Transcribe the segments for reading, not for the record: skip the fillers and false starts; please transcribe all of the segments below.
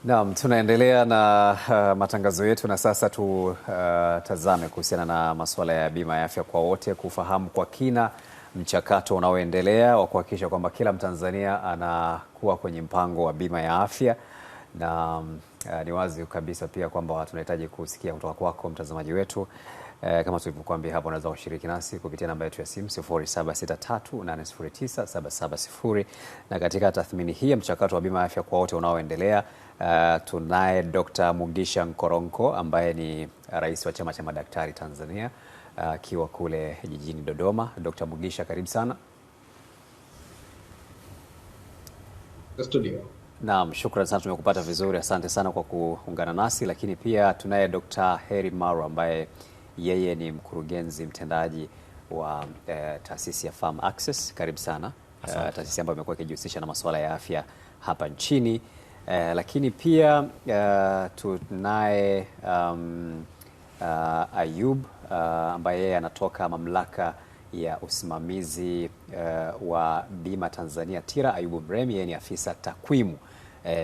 Naam, tunaendelea na matangazo yetu na sasa tazame kuhusiana na masuala ya bima ya afya kwa wote, kufahamu kwa kina mchakato unaoendelea wa kuhakikisha kwamba kila Mtanzania anakuwa kwenye mpango wa bima ya afya, na ni wazi kabisa pia kwamba tunahitaji kusikia kutoka kwako mtazamaji wetu. Kama tulivyokuambia hapo, unaweza kushiriki nasi kupitia namba yetu ya simu 0763809770, na katika tathmini hii ya mchakato wa bima ya afya kwa wote unaoendelea, tunaye Dr. Mugisha Nkoronko ambaye ni rais wa Chama cha Madaktari Tanzania akiwa kule jijini Dodoma. Dr. Mugisha, karibu sana. Studio. Naam, shukrani sana, tumekupata vizuri, asante sana kwa kuungana nasi. Lakini pia tunaye Dr. Heri Maru ambaye yeye ni mkurugenzi mtendaji wa taasisi ya Farm Access. Karibu sana. Taasisi ambayo imekuwa ikijihusisha na masuala ya afya hapa nchini. Lakini pia tunaye Ayub ambaye yeye anatoka mamlaka ya usimamizi wa bima Tanzania TIRA. Ayubu Mremi, yeye ni afisa takwimu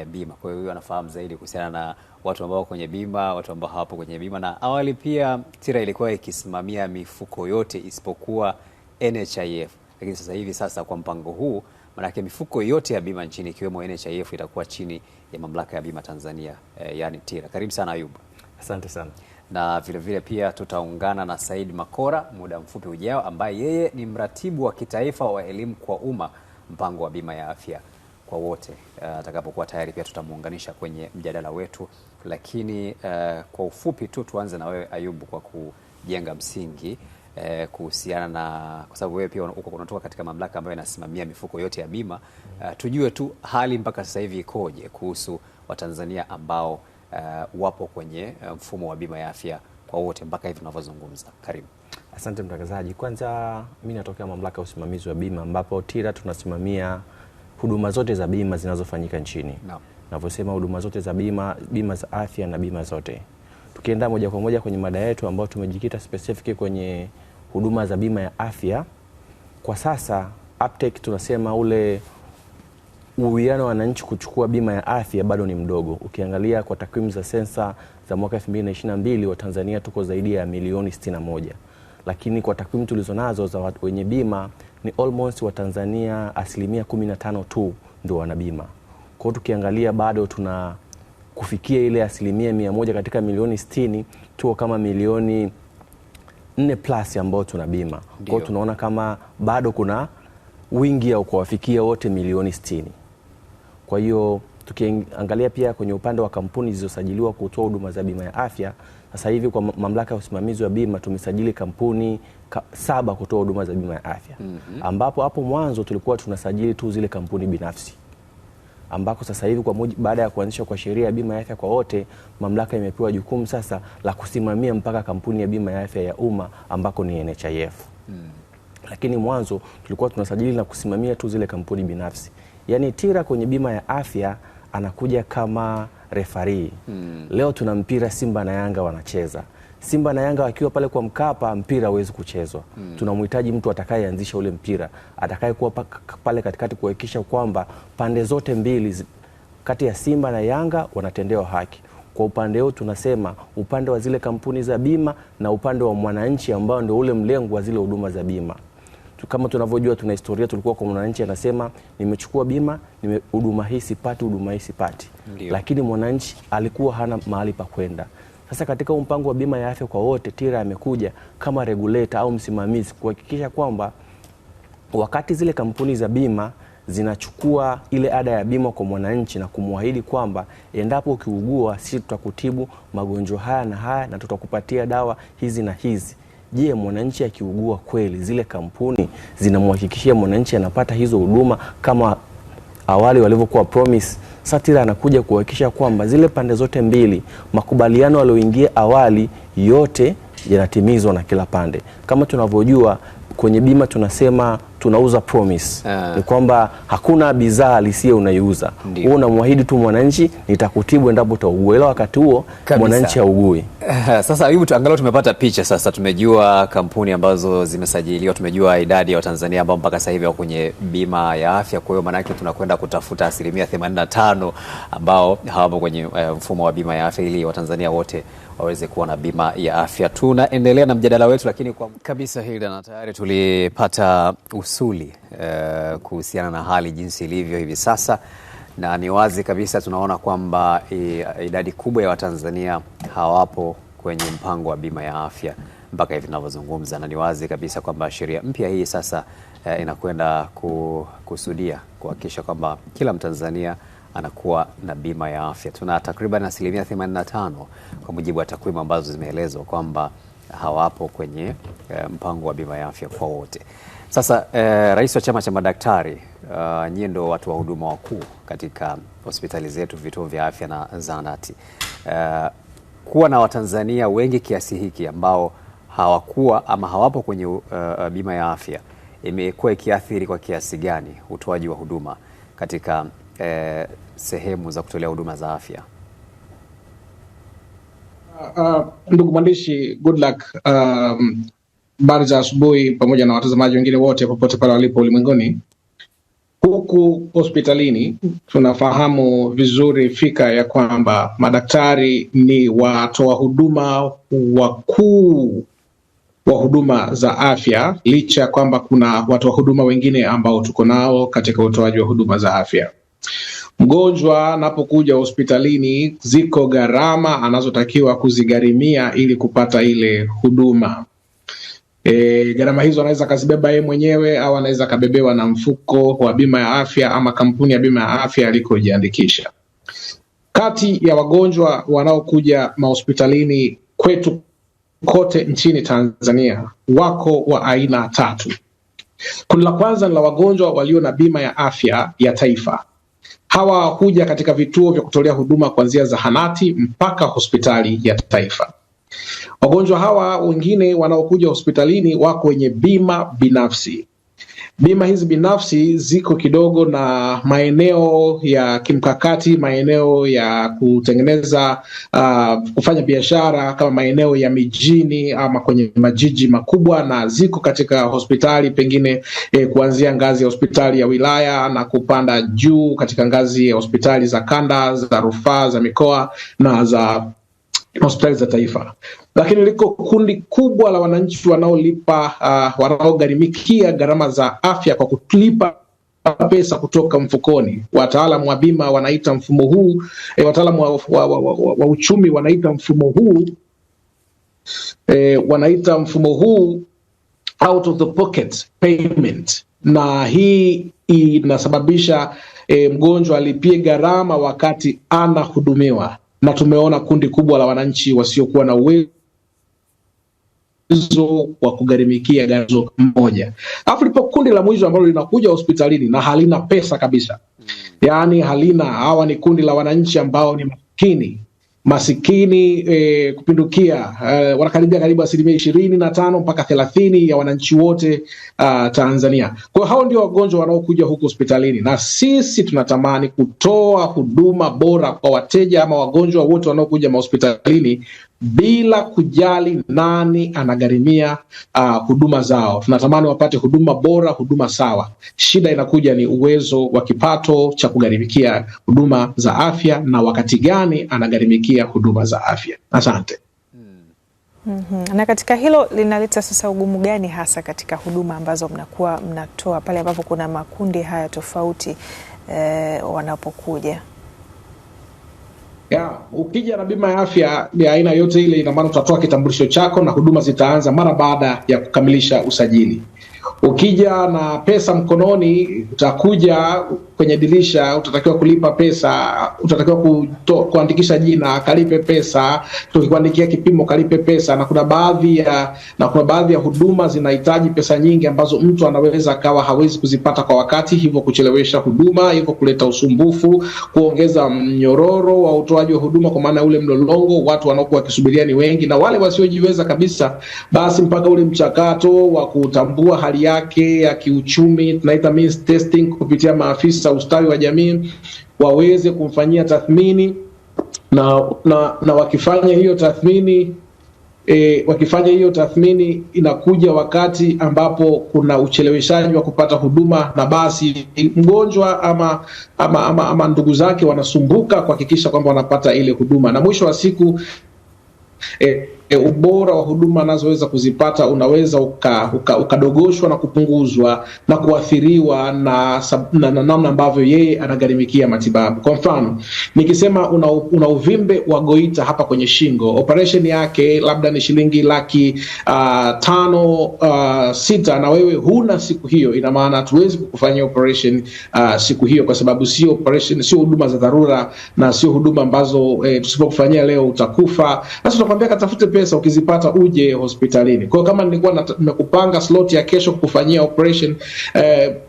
bima. Kwa hiyo anafahamu zaidi kuhusiana na watu ambao kwenye bima, watu ambao hawapo kwenye bima. Na awali pia TIRA ilikuwa ikisimamia mifuko yote isipokuwa NHIF. Lakini sasa hivi kwa mpango huu, manake mifuko yote ya bima nchini ikiwemo NHIF itakuwa chini ya mamlaka ya bima Tanzania, yani TIRA. Karibu sana Ayubu. Asante sana. Na vile pia tutaungana na Said Makora muda mfupi ujao, ambaye yeye ni mratibu wa kitaifa wa elimu kwa umma, mpango wa bima ya afya kwa wote. Atakapokuwa tayari pia tutamuunganisha kwenye mjadala wetu. Lakini kwa ufupi tu tuanze na wewe Ayubu kwa kujenga msingi kuhusiana na, kwa sababu wewe pia unatoka katika mamlaka ambayo inasimamia mifuko yote ya bima. Tujue tu hali mpaka sasa hivi ikoje kuhusu Watanzania ambao wapo kwenye mfumo wa bima ya afya kwa wote mpaka hivi tunavyozungumza. Karibu. Asante mtangazaji. Kwanza mimi natokea mamlaka ya usimamizi wa bima, ambapo TIRA tunasimamia huduma zote za bima zinazofanyika nchini. Navyosema huduma zote za bima, bima za afya na bima zote. Tukienda moja kwa moja kwenye mada yetu ambayo tumejikita specific kwenye huduma za bima ya afya, kwa sasa uptake tunasema ule uwiano wa wananchi kuchukua bima ya afya bado ni mdogo. Ukiangalia kwa takwimu za sensa za mwaka 2022 wa Tanzania tuko zaidi ya milioni 61. Lakini kwa takwimu tulizonazo za wenye bima ni almost wa Tanzania 15% tu ndio wana bima. Kwa hiyo tukiangalia bado tuna kufikia ile 100% katika milioni 60, tuko kama milioni 4+ ambao tuna bima. Kwa hiyo tunaona kama bado kuna wingi au kuwafikia wote milioni 60. Kwa hiyo tukiangalia pia kwenye upande wa kampuni zilizosajiliwa kutoa huduma za bima ya afya, sasa hivi kwa mamlaka ya usimamizi wa bima tumesajili kampuni 7 kutoa huduma za bima ya afya. Ambapo hapo mwanzo tulikuwa tunasajili tu zile kampuni binafsi. Ambako sasa hivi baada ya kuanzishwa kwa sheria ya bima ya afya kwa wote, mamlaka imepewa jukumu sasa la kusimamia mpaka kampuni ya bima ya afya ya umma ambako ni NHIF. Lakini mwanzo tulikuwa tunasajili na kusimamia tu zile kampuni binafsi. Yaani TIRA kwenye bima ya afya anakuja kama referee. Leo tuna mpira Simba na Yanga wanacheza. Simba na Yanga wakiwa pale kwa Mkapa, mpira hauwezi kuchezwa. Tunamhitaji mtu atakayeanzisha ule mpira, atakayekuwa pale katikati kuhakikisha kwamba pande zote mbili kati ya Simba na Yanga wanatendewa haki. Kwa upande huo tunasema upande wa zile kampuni za bima na upande wa mwananchi ambao ndio ule mlengo wa zile huduma za bima. Kama tunavyojua tuna historia, tulikuwa kwa mwananchi anasema nimechukua bima, huduma hii sipati, huduma hii sipati. Lakini mwananchi alikuwa hana mahali pa kwenda. Sasa katika mpango wa bima ya afya kwa wote, TIRA amekuja kama regulator au msimamizi kuhakikisha kwamba wakati zile kampuni za bima zinachukua ile ada ya bima kwa mwananchi na kumwahidi kwamba endapo ukiugua sisi tutakutibu magonjwa haya na haya na tutakupatia dawa hizi na hizi. Je, mwananchi akiugua kweli zile kampuni zinamhakikishia mwananchi anapata hizo huduma kama awali walivyokuwa promise? TIRA anakuja kuhakikisha kwamba zile pande zote mbili makubaliano walioingia awali yote yanatimizwa na kila pande. Kama tunavyojua kwenye bima tunasema tunauza promise. Ni kwamba hakuna bidhaa halisia unaiuza. Wewe unamwahidi tu mwananchi nitakutibu endapo utaugua, wakati huo mwananchi haugui. Sasa hivi angalau tumepata picha sasa, tumejua kampuni ambazo zimesajiliwa, tumejua idadi ya Watanzania ambao mpaka sasa hivi wako kwenye bima ya afya. Kwa hiyo maana yake tunakwenda kutafuta 85% ambao hawapo kwenye mfumo wa bima ya afya, ili Watanzania wote waweze kuwa na bima ya afya. Tunaendelea na mjadala wetu, lakini kwa kabisa Hilda, na tayari tulipata usuli kuhusiana na hali jinsi ilivyo hivi sasa, na ni wazi kabisa tunaona kwamba idadi kubwa ya Watanzania hawapo kwenye mpango wa bima ya afya mpaka hivi tunavyozungumza, na ni wazi kabisa kwamba sheria mpya hii sasa inakwenda kusudia kuhakikisha kwamba kila Mtanzania anakuwa na bima ya afya. Tuna takriban 85% kwa mujibu wa takwimu ambazo zimeelezwa kwamba hawapo kwenye mpango wa bima ya afya kwa wote. Sasa rais wa chama cha madaktari, nyie ndio watu wa huduma wakuu katika hospitali zetu, vituo vya afya na zahanati. Kuwa na Watanzania wengi kiasi hiki ambao hawakuwa ama hawapo kwenye bima ya afya imekuwa ikiathiri kwa kiasi gani utoaji wa huduma katika sehemu za kutolea huduma za afya? Ndugu mwandishi, good luck. Habari za asubuhi pamoja na watazamaji wengine wote popote pale walipo ulimwenguni. Huku hospitalini tunafahamu vizuri fika ya kwamba madaktari ni watoa huduma wakuu wa huduma za afya, licha ya kwamba kuna watoa huduma wengine ambao tuko nao katika utoaji wa huduma za afya. Mgonjwa anapokuja hospitalini, ziko gharama anazotakiwa kuzigharimia ili kupata ile huduma. Gharama hizo anaweza kazibeba yeye mwenyewe au anaweza kabebewa na mfuko wa bima ya afya ama kampuni ya bima ya afya alikojiandikisha. Kati ya wagonjwa wanaokuja mahospitalini kwetu kote nchini Tanzania wako wa aina tatu. Kundi la kwanza ni la wagonjwa walio na bima ya afya ya taifa. Hawa huja katika vituo vya kutolea huduma kuanzia zahanati mpaka hospitali ya taifa. Wagonjwa hawa wengine wanaokuja hospitalini wako wenye bima binafsi. Bima hizi binafsi ziko kidogo na maeneo ya kimkakati, maeneo ya kutengeneza kufanya biashara kama maeneo ya mijini ama kwenye majiji makubwa, na ziko katika hospitali pengine kuanzia ngazi ya hospitali ya wilaya na kupanda juu katika ngazi ya hospitali za kanda, za rufaa, za mikoa na za hospitali za taifa. Lakini liko kundi kubwa la wananchi wanaogharimikia gharama za afya kwa kulipa pesa kutoka mfukoni. Wataalamu wa bima wanaita mfumo huu, wataalamu wa uchumi wanaita mfumo huu out of the pocket payment, na hii inasababisha mgonjwa alipie gharama wakati anahudumiwa, na tumeona kundi kubwa la wananchi wasiokuwa na uwezo wa kugharimikia gharama moja. Alafu lipo kundi la mwisho ambalo linakuja hospitalini na halina pesa kabisa. Yaani hawa ni kundi la wananchi ambao ni masikini kupindukia, wanakaribia karibu 25% mpaka 30% ya wananchi wote Tanzania. Kwa hao ndio wagonjwa wanaokuja huko hospitalini, na sisi tunatamani kutoa huduma bora kwa wateja ama wagonjwa wote wanaokuja hospitalini bila kujali nani anagharimia huduma zao. Tunatamani wapate huduma bora, huduma sawa. Shida inakuja ni uwezo wa kipato cha kugharimikia huduma za afya na wakati gani anagharimikia huduma za afya. Asante. Na katika hilo linaleta sasa ugumu gani hasa katika huduma ambazo mnakuwa mnatoa pale ambapo kuna makundi haya tofauti wanapokuja? Ukija na bima ya afya ya aina yote ile, ina maana utatoa kitambulisho chako na huduma zitaanza mara baada ya kukamilisha usajili. Ukija na pesa mkononi, utakuja kwenye dirisha, utatakiwa kulipa pesa, utatakiwa kuandikisha jina, kalipe pesa, tukikuandikia kipimo kalipe pesa, na kuna baadhi ya huduma zinahitaji pesa nyingi ambazo mtu anaweza akawa hawezi kuzipata kwa wakati, hivyo kuchelewesha huduma, hivyo kuleta usumbufu, kuongeza mnyororo wa utoaji wa huduma, kwa maana ule mlolongo, watu wanaokuwa wakisubiria ni wengi, na wale wasiojiweza kabisa, basi mpaka ule mchakato wa kutambua hali hali yake ya kiuchumi, tunaita means testing, kupitia maafisa ustawi wa jamii waweze kumfanyia tathmini na wakifanya hiyo tathmini inakuja wakati ambapo kuna ucheleweshaji wa kupata huduma, na basi mgonjwa ama ndugu zake wanasumbuka kuhakikisha kwamba wanapata ile huduma, na mwisho wa siku ubora wa huduma anazoweza kuzipata unaweza ukadogoshwa na kupunguzwa na kuathiriwa na namna ambavyo yeye anagharimikia matibabu. Kwa mfano, nikisema una uvimbe wa goita hapa kwenye shingo, operation yake labda ni shilingi 5,600 na wewe huna siku hiyo, ina maana hatuwezi kukufanyia operation siku hiyo, kwa sababu sio operation, sio huduma za dharura na sio huduma ambazo tusipokufanyia leo utakufa. Sasa tunakwambia katafute pesa, ukizipata uje hospitalini. Kwa kama nilikuwa nimekupanga slot ya kesho kufanyia operation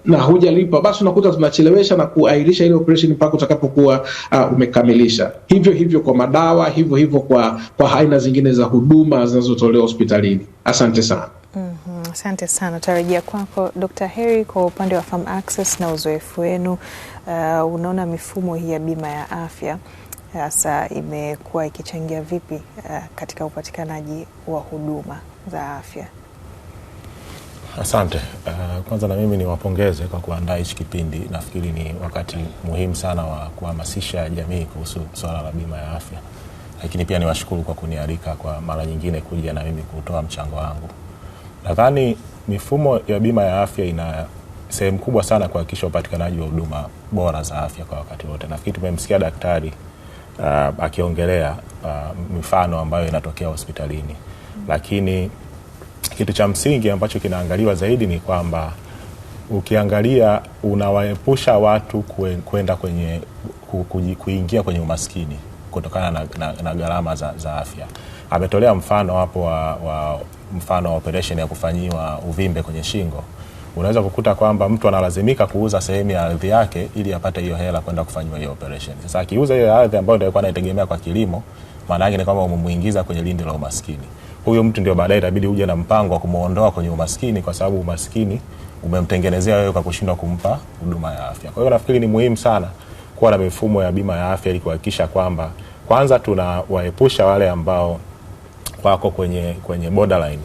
na hujalipa, basi unakuta tunachelewesha na kuahirisha ile operation mpaka utakapokuwa umekamilisha. Hivyo kwa madawa, hivyo kwa aina zingine za huduma zinazotolewa hospitalini. Asante sana. Asante sana. Tarejea kwako Dr. Heri, kwa upande wa Farm Access na uzoefu wenu, unaona mifumo hii ya bima ya afya sasa imekuwa ikichangia vipi katika upatikanaji wa huduma za afya? Asante. Kwanza na mimi niwapongeze kwa kuandaa hichi kipindi. Nafikiri ni wakati muhimu sana wa kuhamasisha jamii kuhusu swala la bima ya afya. Lakini pia niwashukuru kwa kunialika kwa mara nyingine kuja na mimi kutoa mchango wangu. Nadhani mifumo ya bima ya afya ina sehemu kubwa sana kuhakikisha upatikanaji wa huduma bora za afya kwa wakati wote. Nafikiri tumemsikia daktari akiongelea mifano ambayo inatokea hospitalini. Lakini kitu cha msingi ambacho kinaangaliwa zaidi ni kwamba ukiangalia unawaepusha watu kwenda kuingia kwenye umaskini kutokana na gharama za afya. Ametolea mfano hapo wa mfano wa operation ya kufanyiwa uvimbe kwenye shingo. Unaweza kukuta kwamba mtu analazimika kuuza sehemu ya ardhi yake ili apate hiyo hela kwenda kufanywa hiyo operation. Sasa akiuza hiyo ardhi ambayo ndio alikuwa anaitegemea kwa kilimo, maana yake ni kwamba umemuingiza kwenye lindi la umaskini. Huyo mtu ndio baadaye itabidi uje na mpango wa kumuondoa kwenye umaskini, kwa sababu umaskini umemtengenezea wewe kwa kushindwa kumpa huduma ya afya. Kwa hiyo nafikiri ni muhimu sana kuwa na mifumo ya bima ya afya ili kuhakikisha kwamba kwanza tunawaepusha wale ambao wako kwenye borderline,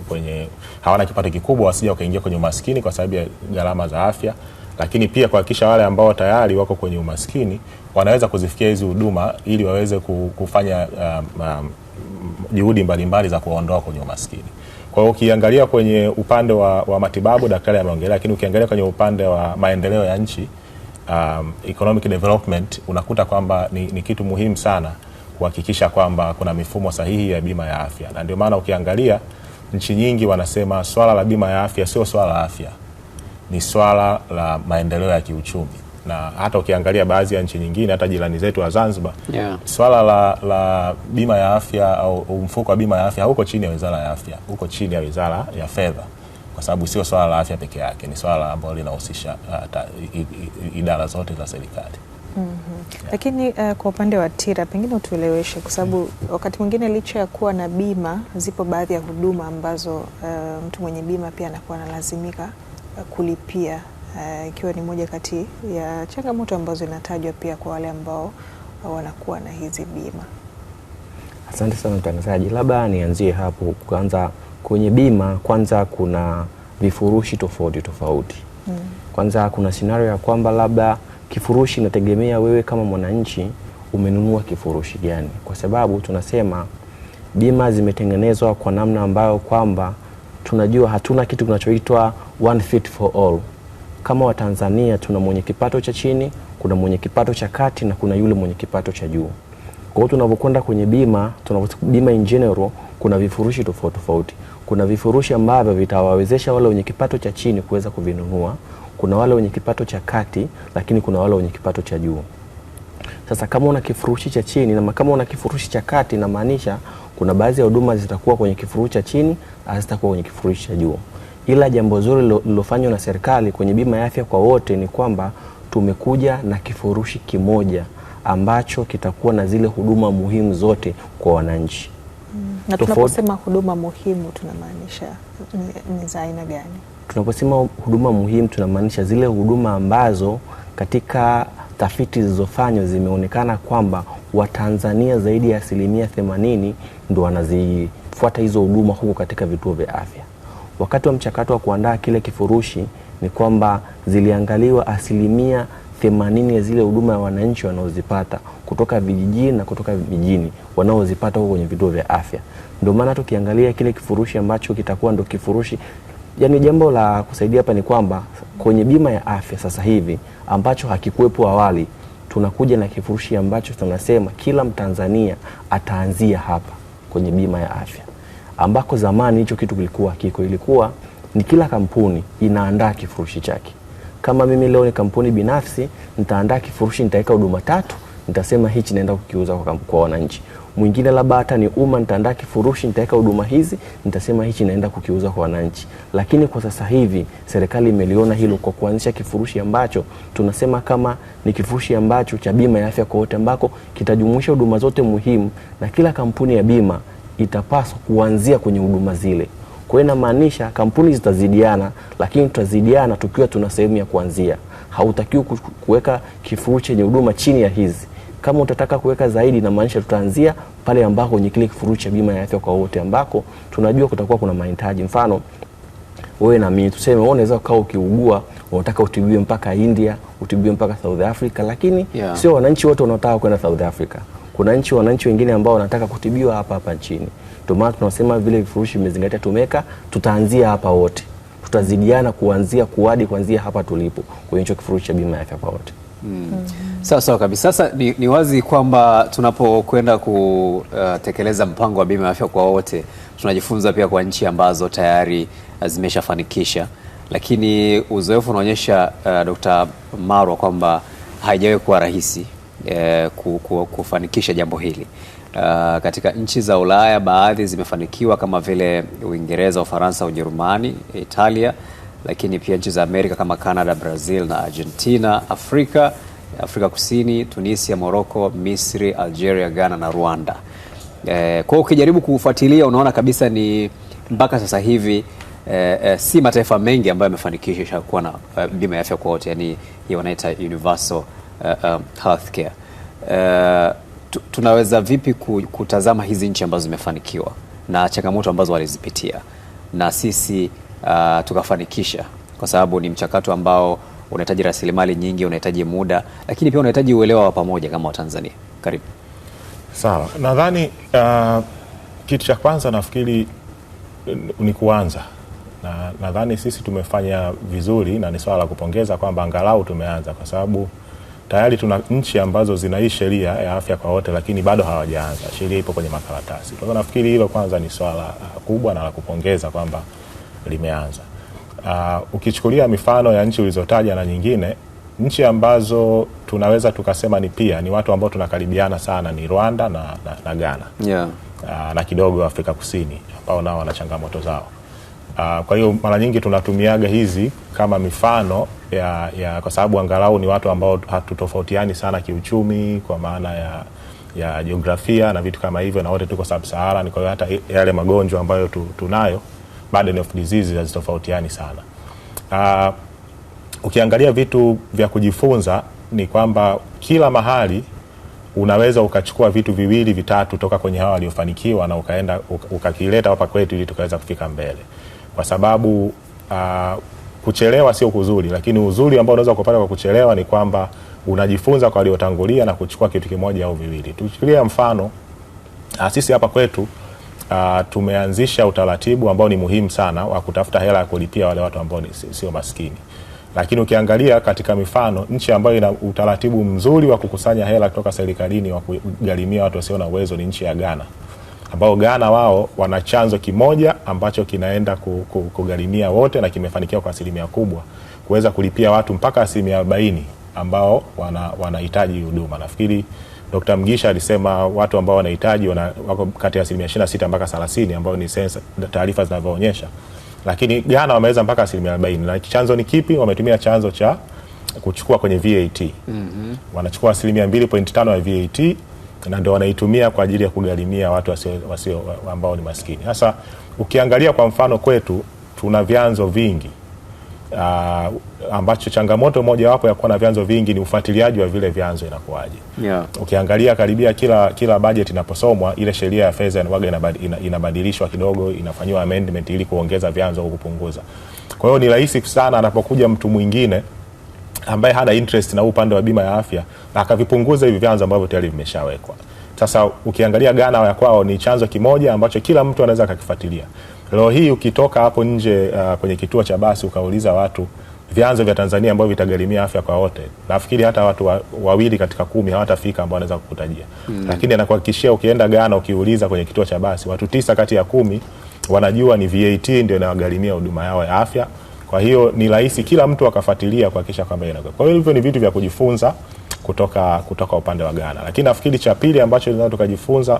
kwenye hawana kipato kikubwa wasije wakaingia kwenye umaskini kwa sababu ya gharama za afya, lakini pia kuhakikisha wale ambao tayari wako kwenye umaskini wanaweza kuzifikia hizi huduma ili waweze kufanya juhudi mbalimbali za kuondoa kwenye umaskini. Kwa hiyo ukiangalia kwenye upande wa matibabu daktari ameongelea, lakini ukiangalia kwenye upande wa maendeleo ya nchi, economic development, unakuta kwamba ni kitu muhimu sana kuhakikisha kwamba kuna mifumo sahihi ya bima ya afya. Na ndio maana ukiangalia nchi nyingi wanasema swala la bima ya afya sio swala la afya, ni swala la maendeleo ya kiuchumi. Na hata ukiangalia baadhi ya nchi nyingine, hata jirani zetu wa Zanzibar, swala la bima ya afya au mfuko wa bima ya afya huko chini ya Wizara ya Afya, huko chini ya Wizara ya Fedha, kwa sababu sio swala la afya peke yake, ni swala ambalo linahusisha idara zote za serikali. Lakini kwa upande wa TIRA pengine utueleweshe, kwa sababu wakati mwingine licha ya kuwa na bima, zipo baadhi ya huduma ambazo mtu mwenye bima pia anakuwa analazimika kulipia, ikiwa ni moja kati ya changamoto ambazo inatajwa pia kwa wale ambao wanakuwa na hizi bima. Asante sana mtangazaji, labda nianzie hapo. Kwanza kwenye bima, kwanza kuna vifurushi tofauti. Kwanza kuna scenario ya kwamba labda kifurushi inategemea wewe kama mwananchi umenunua kifurushi gani, kwa sababu tunasema bima zimetengenezwa kwa namna ambayo kwamba tunajua hatuna kitu kinachoitwa one fit for all. Kama Watanzania tuna mwenye kipato cha chini, kuna mwenye kipato cha kati na kuna yule mwenye kipato cha juu. Kwa hiyo tunapokwenda kwenye bima in general kuna vifurushi tofauti. Kuna vifurushi ambavyo vitawawezesha wale wenye kipato cha chini kuweza kuvinunua, kuna wale wenye kipato cha kati, lakini kuna wale wenye kipato cha juu. Sasa kama una kifurushi cha chini na kama una kifurushi cha kati, na maanisha kuna baadhi ya huduma zitakuwa kwenye kifurushi cha chini, hazitakuwa kwenye kifurushi cha juu. Ila jambo zuri lilofanywa na serikali kwenye bima ya afya kwa wote ni kwamba tumekuja na kifurushi kimoja ambacho kitakuwa na zile huduma muhimu zote kwa wananchi. Na tunaposema huduma muhimu tunamaanisha ni za aina gani? Tunaposema huduma muhimu tunamaanisha zile huduma ambazo katika tafiti zilizofanywa zimeonekana kwamba Watanzania zaidi ya 80% ndio wanazifuata hizo huduma huko katika vituo vya afya. Wakati wa mchakato wa kuandaa kile kifurushi ni kwamba ziliangaliwa 80% ya zile huduma ya wananchi wanaozipata kutoka vijijini na kutoka mijini wanaozipata huko kwenye vituo vya afya. Ndio maana tukiangalia kile kifurushi ambacho kitakuwa ndio kifurushi, yani jambo la kusaidia hapa ni kwamba kwenye bima ya afya sasa hivi ambacho hakikuwepo awali, tunakuja na kifurushi ambacho tunasema kila Mtanzania ataanzia hapa kwenye bima ya afya, ambako zamani hicho kitu ilikuwa ni kila kampuni inaandaa kifurushi chake. Kama mimi leo ni kampuni binafsi, nitaandaa kifurushi, nitaweka huduma 3, nitasema hichi naenda kukiuza kwa wananchi. Mwingine labda hata ni umma, nitaandaa kifurushi, nitaweka huduma hizi, nitasema hichi naenda kukiuza kwa wananchi. Lakini kwa sasa hivi serikali imeliona hilo kwa kuanzisha kifurushi ambacho tunasema kama ni kifurushi ambacho cha bima ya afya kwa wote, ambako kitajumuisha huduma zote muhimu na kila kampuni ya bima itapaswa kuanzia kwenye huduma zile. Kwa hiyo inamaanisha kampuni zitazidiana, lakini tutazidiana tukiwa tuna sehemu ya kuanzia. Hautakiwi kuweka kifurushi chenye huduma chini ya hizi. Kama utataka kuweka zaidi, na maanisha tutaanzia pale ambako kwenye kile kifurushi cha bima ya afya kwa wote ambako tunajua kutakuwa kuna mahitaji. Mfano wewe na mimi tuseme wewe unaweza kukaa ukiugua, unataka utibiwe mpaka India, utibiwe mpaka South Africa, lakini sio wananchi wote wanaotaka kwenda South Africa. Kuna wananchi wengine ambao wanataka kutibiwa hapa nchini. Ndio maana tunasema vile vifurushi vimezingatia, tumeka tutaanzia hapa wote. Tutazidiana kuanzia hapa tulipo kwenye hicho kifurushi cha bima ya afya kwa wote. Sawa kabisa. Sasa ni wazi kwamba tunapokwenda kutekeleza mpango wa bima ya afya kwa wote tunajifunza pia kwa nchi ambazo tayari zimeshafanikisha, lakini uzoefu unaonyesha Dr. Marwa kwamba haijawahi kuwa rahisi kufanikisha jambo hili. Katika nchi za Ulaya baadhi zimefanikiwa kama vile Uingereza, Ufaransa, Ujerumani, Italia, lakini pia nchi za Amerika kama Canada, Brazil na Argentina, Afrika Kusini, Tunisia, Morocco, Misri, Algeria, Ghana na Rwanda. Kwa ukijaribu kufuatilia unaona kabisa ni mpaka sasa hivi si mataifa mengi ambayo yamefanikisha kuwa na bima ya afya kwa wote, yani hiyo wanaita universal healthcare. Tunaweza vipi kutazama hizi nchi ambazo zimefanikiwa na changamoto ambazo walizipitia na sisi tukafanikisha, kwa sababu ni mchakato ambao unahitaji rasilimali nyingi, unahitaji muda, lakini pia unahitaji uelewa wa pamoja kama Watanzania. Karibu. Sawa. Nadhani kitu cha kwanza nafikiri ni kuanza. Na nadhani sisi tumefanya vizuri na ni swala la kupongeza kwamba angalau tumeanza, kwa sababu tayari tuna nchi ambazo zina hii sheria ya afya kwa wote lakini bado hawajaanza. Sheria ipo kwenye makaratasi. Kwa hiyo nafikiri hilo kwanza ni swala kubwa na la kupongeza kwamba limeanza. Ukichukulia mifano ya nchi ulizotaja na nyingine, nchi ambazo tunaweza tukasema ni watu ambao tunakaribiana sana ni Rwanda na Ghana. Na kidogo Afrika Kusini ambao nao wana changamoto zao. Kwa hiyo mara nyingi tunatumiaga hizi kama mifano ya kwa sababu angalau ni watu ambao hatutofautiani sana kiuchumi kwa maana ya jiografia na vitu kama hivyo, na wote tuko sub-Saharan. Kwa hiyo hata yale magonjwa ambayo tunayo, burden of disease hazitofautiani sana. Ukiangalia vitu vya kujifunza ni kwamba kila mahali unaweza ukachukua vitu viwili vitatu toka kwenye hawa waliofanikiwa na ukaenda ukakileta hapa kwetu ili tukaweza kufika mbele. Kwa sababu kuchelewa sio kuzuri, lakini uzuri ambao unaweza kupata kwa kuchelewa ni kwamba unajifunza kwa waliotangulia na kuchukua kitu kimoja au viwili. Tuchukulie mfano sisi hapa kwetu tumeanzisha utaratibu ambao ni muhimu sana wa kutafuta hela ya kulipia wale watu ambao sio maskini. Lakini ukiangalia katika mifano, nchi ambayo ina utaratibu mzuri wa kukusanya hela kutoka serikalini wa kugharimia watu wasio na uwezo ni nchi ya Ghana. Ambao Ghana wao wana chanzo kimoja ambacho kinaenda kugharimia wote na kimefanikiwa kwa asilimia kubwa kuweza kulipia watu mpaka 40% ambao wanahitaji huduma. Nafikiri Dr. Mgisha alisema watu ambao wanahitaji wako kati ya 26% mpaka 30% ambao ni sensa taarifa zinavyoonyesha. Lakini Ghana wameweza mpaka 40%. Na chanzo ni kipi? Wametumia chanzo cha kuchukua kwenye VAT. Wanachukua 2.5% ya VAT na ndio wanaitumia kwa ajili ya kugharimia watu wasio ambao ni maskini. Sasa ukiangalia kwa mfano kwetu tuna vyanzo vingi ambacho changamoto moja wapo ya kuwa na vyanzo vingi ni ufuatiliaji wa vile vyanzo inakuwaje. Ukiangalia karibia kila budget inaposomwa, ile sheria ya fedha inabadilishwa kidogo, inafanywa amendment ili kuongeza vyanzo au kupunguza. Kwa hiyo ni rahisi sana anapokuja mtu mwingine ambaye hana interest na upande wa bima ya afya na akavipunguza hivi vyanzo ambavyo tayari vimeshawekwa. Sasa ukiangalia Ghana ya kwao ni chanzo kimoja ambacho kila mtu anaweza akakifuatilia. Leo hii ukitoka hapo nje kwenye kituo cha basi ukauliza watu vyanzo vya Tanzania ambavyo vitagharimia afya kwa wote, nafikiri hata watu wawili katika 10 hawatafika ambao wanaweza kukutajia. Lakini anakuhakikishia ukienda Ghana ukiuliza kwenye kituo cha basi, watu 9 kati ya 10 wanajua ni VAT ndio inawagharimia huduma yao ya afya. Kwa hiyo ni rahisi kila mtu akafuatilia kuhakikisha kwamba inakuwa. Kwa hiyo hivyo ni vitu vya kujifunza kutoka upande wa Ghana. Lakini nafikiri cha pili ambacho tunaweza tukajifunza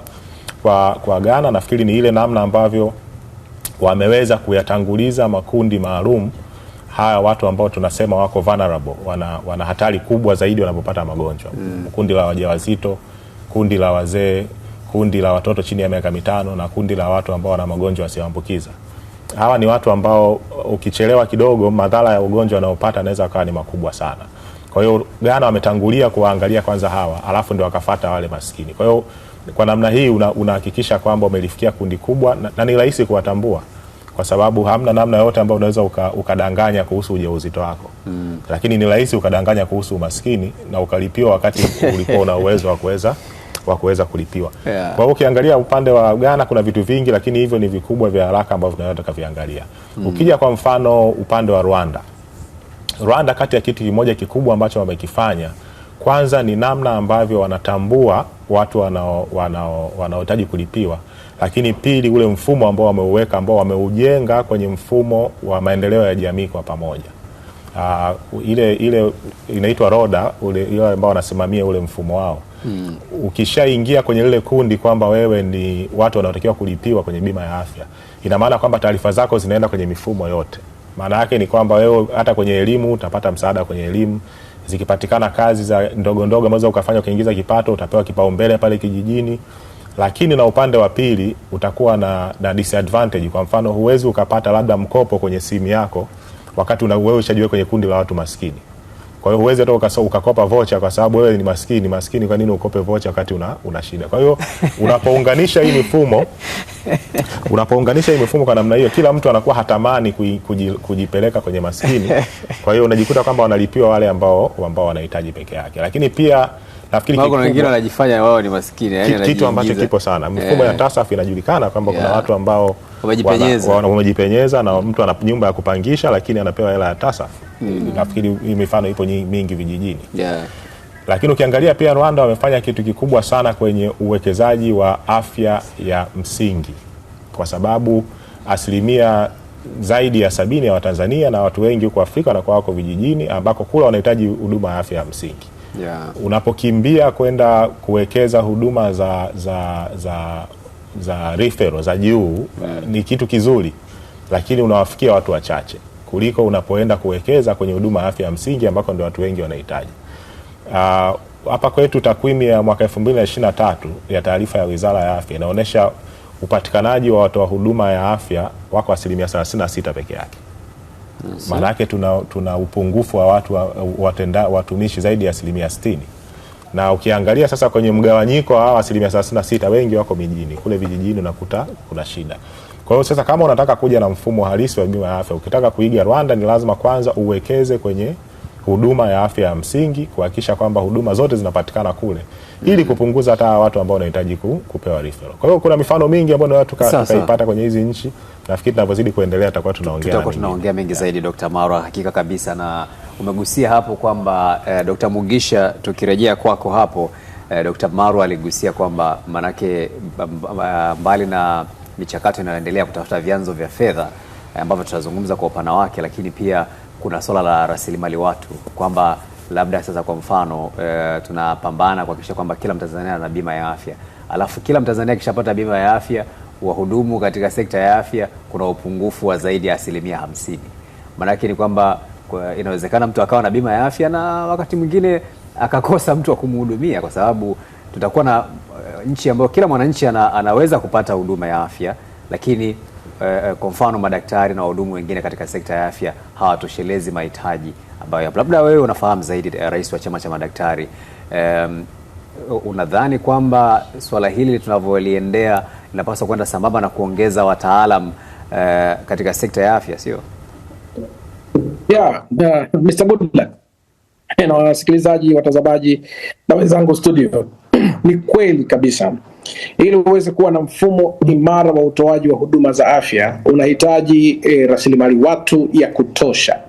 kwa Ghana, nafikiri ni ile namna ambavyo wameweza kuyatanguliza makundi maalum haya watu ambao tunasema wako vulnerable, wana hatari kubwa zaidi wanapopata magonjwa. Kundi la wajawazito, kundi la wazee, kundi la watoto chini ya miaka 5 na kundi la watu ambao wana magonjwa yasiyoambukiza. Hawa ni watu ambao ukichelewa kidogo madhara ya ugonjwa wanaopata yanaweza kuwa ni makubwa sana. Kwa hiyo Ghana wametangulia kuangalia kwanza hawa, alafu ndio wakafuata wale maskini. Kwa hiyo kwa namna hii unahakikisha kwamba umelifikia kundi kubwa na ni rahisi kuwatambua, kwa sababu hamna namna yote ambayo unaweza ukadanganya kuhusu ujauzito wako. Lakini ni rahisi ukadanganya kuhusu umaskini na ukalipiwa wakati ulikuwa una uwezo wa kuweza kulipiwa. Kwa hiyo ukiangalia upande wa Ghana kuna vitu vingi, lakini hivyo ni vikubwa vya haraka ambavyo tunaweza tukaviangalia. Ukija kwa mfano upande wa Rwanda kati ya kitu kimoja kikubwa ambacho wamekifanya, kwanza ni namna ambavyo wanatambua watu wanaohitaji kulipiwa, lakini pili ule mfumo ambao wameuweka, ambao wameujenga kwenye mfumo wa maendeleo ya jamii kwa pamoja. Ile inaitwa RODA, ile ambao wanasimamia ule mfumo wao. Ukishaingia kwenye lile kundi kwamba wewe ni watu wanaotakiwa kulipiwa kwenye bima ya afya, ina maana kwamba taarifa zako zinaenda kwenye mifumo yote. Maana yake ni kwamba wewe hata kwenye elimu utapata msaada kwenye elimu, zikipatikana kazi za ndogo ndogo ambazo ukafanya ukaingiza kipato utapewa kipaumbele pale kijijini. Lakini na upande wa pili utakuwa na disadvantage. Kwa mfano huwezi ukapata labda mkopo kwenye simu yako wakati wewe ushajiwe kwenye kundi la watu maskini. Kwa hiyo huwezi hata ukakopa voucher kwa sababu wewe ni maskini, kwa nini ukope voucher wakati una shida? Kwa hiyo unapounganisha hii mifumo kwa namna hiyo, kila mtu anakuwa hatamani kujipeleka kwenye maskini. Kwa hiyo unajikuta kwamba wanalipiwa wale ambao wanahitaji peke yake. Lakini pia nafikiri kuna wengine wanajifanya wao ni maskini, yani kitu ambacho kipo sana. Mifumo ya TASAF inajulikana kwamba kuna watu ambao wamejipenyeza na mtu ana nyumba ya kupangisha lakini anapewa hela ya TASAF. Nafikiri hii mifano ipo mingi vijijini. Lakini ukiangalia pia Rwanda wamefanya kitu kikubwa sana kwenye uwekezaji wa afya ya msingi, kwa sababu asilimia zaidi ya 70 ya Watanzania na watu wengi huko Afrika na kwa wako vijijini ambako kula wanahitaji huduma ya afya ya msingi. Unapokimbia kwenda kuwekeza huduma za referral za juu ni kitu kizuri, lakini unawafikia watu wachache kuliko unapoenda kuwekeza kwenye huduma ya afya ya msingi ambako ndio watu wengi wanahitaji. Hapa kwetu takwimu ya mwaka 2023 ya taarifa ya Wizara ya Afya inaonyesha upatikanaji wa watu wa huduma ya afya wako 36% peke yake. Maana yake tuna upungufu wa watumishi zaidi ya 60%. Na ukiangalia sasa kwenye mgawanyiko wa 36%, wengi wako mijini, kule vijijini unakuta kuna shida. Kwa hiyo sasa kama unataka kuja na mfumo halisi wa bima ya afya, ukitaka kuiga Rwanda, ni lazima kwanza uwekeze kwenye huduma ya afya ya msingi, kuhakikisha kwamba huduma zote zinapatikana kule ili kupunguza hata watu ambao wanahitaji kupewa referral. Kwa hiyo kuna mifano mingi ambayo tukaipata kwenye hizi nchi. Nafikiri tunapozidi kuendelea tutakuwa tunaongea mengi zaidi. Dr. Marwa, hakika kabisa, na umegusia hapo kwamba Dr. Mugisha, tukirejea kwako hapo, Dr. Marwa aligusia kwamba manake mbali na michakato inayoendelea kutafuta vyanzo vya fedha ambavyo tutazungumza kwa upana wake, lakini pia kuna swala la rasilimali watu, kwamba labda sasa kwa mfano tunapambana kuhakikisha kwamba kila Mtanzania ana bima ya afya, alafu kila Mtanzania akishapata bima ya afya, wahudumu katika sekta ya afya kuna upungufu wa zaidi ya 50%. Maana yake ni kwamba inawezekana mtu akawa na bima ya afya na wakati mwingine akakosa mtu wa kumhudumia, kwa sababu tutakuwa na nchi ambayo kila mwananchi anaweza kupata huduma ya afya, lakini kwa mfano madaktari na wahudumu wengine katika sekta ya afya hawatoshelezi mahitaji ambayo labda wewe unafahamu zaidi, rais wa chama cha madaktari, unadhani kwamba swala hili tunavyoliendea linapaswa kwenda sambamba na kuongeza wataalam katika sekta ya afya, sio? Mr. Goodluck na wasikilizaji, watazamaji na wenzangu studio, ni kweli kabisa, ili uweze kuwa na mfumo imara wa utoaji wa huduma za afya unahitaji rasilimali watu ya kutosha.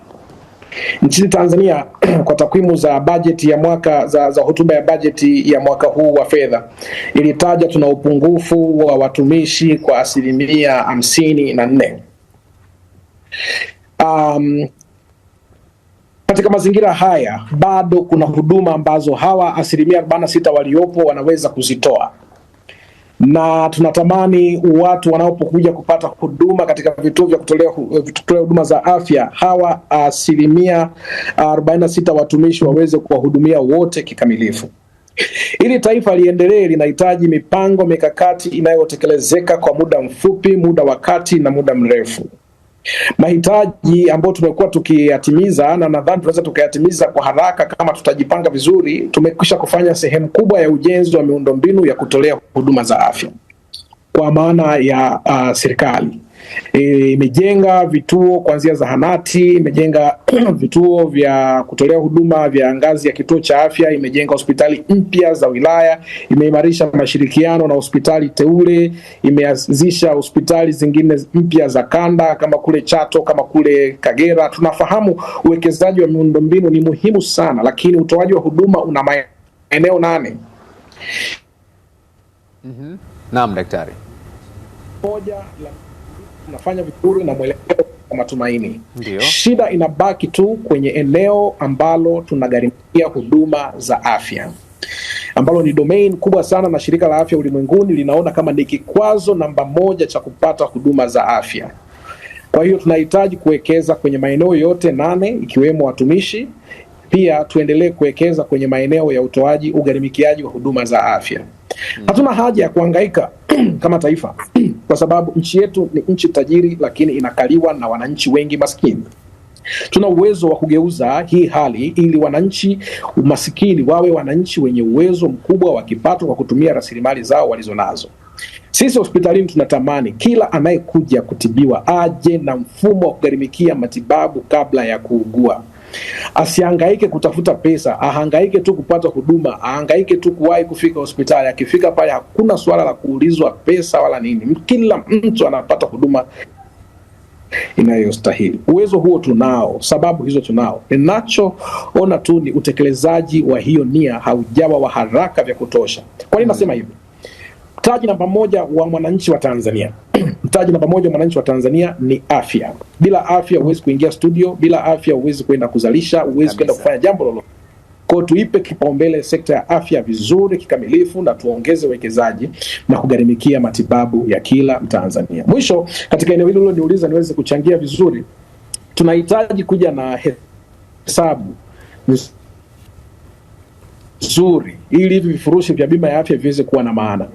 Nchini Tanzania kwa takwimu za bajeti ya mwaka za hotuba ya bajeti ya mwaka huu wa fedha ilitaja tuna upungufu wa watumishi kwa 54%. Katika mazingira haya bado kuna huduma ambazo hawa 46% waliopo wanaweza kuzitoa, na tunatamani watu wanapokuja kupata huduma katika vituo vya kutolea huduma za afya, hawa 46% watumishi waweze kuwahudumia wote kikamilifu. Ili taifa liendelee linahitaji mipango mikakati inayotekelezeka kwa muda mfupi, muda wa kati na muda mrefu. Mahitaji ambayo tumekuwa tukiyatimiza, na nadhani tunaweza tukayatimiza kwa haraka kama tutajipanga vizuri. Tumekwisha kufanya sehemu kubwa ya ujenzi wa miundombinu ya kutolea huduma za afya kwa maana ya serikali. Imejenga vituo kuanzia zahanati, imejenga vituo vya kutolea huduma vya ngazi ya kituo cha afya, imejenga hospitali mpya za wilaya, imeimarisha mashirikiano na hospitali teule, imeanzisha hospitali zingine mpya za kanda kama kule Chato, kama kule Kagera. Tunafahamu uwekezaji wa miundombinu ni muhimu sana, lakini utoaji wa huduma una maeneo 8. Naam daktari. Moja la unafanya vizuri na mwelekeo wa matumaini. Ndiyo. Shida inabaki tu kwenye eneo ambalo tunagharimia huduma za afya, ambalo ni domain kubwa sana, na shirika la afya ulimwenguni linaona kama ni kikwazo namba 1 cha kupata huduma za afya. Kwa hiyo tunahitaji kuwekeza kwenye maeneo yote 8 ikiwemo watumishi. Pia tuendelee kuwekeza kwenye maeneo ya utoaji ugharimikiaji wa huduma za afya. Hatuna haja ya kuhangaika kama taifa kwa sababu nchi yetu ni nchi tajiri, lakini inakaliwa na wananchi wengi maskini. Tuna uwezo wa kugeuza hii hali ili wananchi maskini wawe wananchi wenye uwezo mkubwa wa kipato kwa kutumia rasilimali zao walizonazo. Sisi hospitalini tunatamani kila anayekuja kutibiwa aje na mfumo wa kugharimikia matibabu kabla ya kuugua. Asihangaike kutafuta pesa, ahangaike tu kupata huduma, ahangaike tu kuwahi kufika hospitali. Akifika pale hakuna swala la kuulizwa pesa wala nini. Kila mtu anapata huduma inayostahili. Uwezo huo tunao, sababu hizo tunao. Ninachoona tu ni utekelezaji wa hiyo nia haujawa wa haraka vya kutosha. Kwa nini nasema hivi? Mtaji namba 1 wa mwananchi wa Tanzania mtaji namba 1 wa mwananchi wa Tanzania ni afya. Bila afya huwezi kuingia studio, bila afya huwezi kwenda kuzalisha, huwezi kwenda kufanya jambo lolote. Kwa tuipe kipaumbele sekta ya afya vizuri kikamilifu, na tuongeze uwekezaji na kugharimikia matibabu ya kila Mtanzania. Mwisho, katika eneo hilo niuliza niweze kuchangia vizuri, tunahitaji kuja na hesabu nzuri ili hivi vifurushi vya bima ya afya viweze kuwa na maana.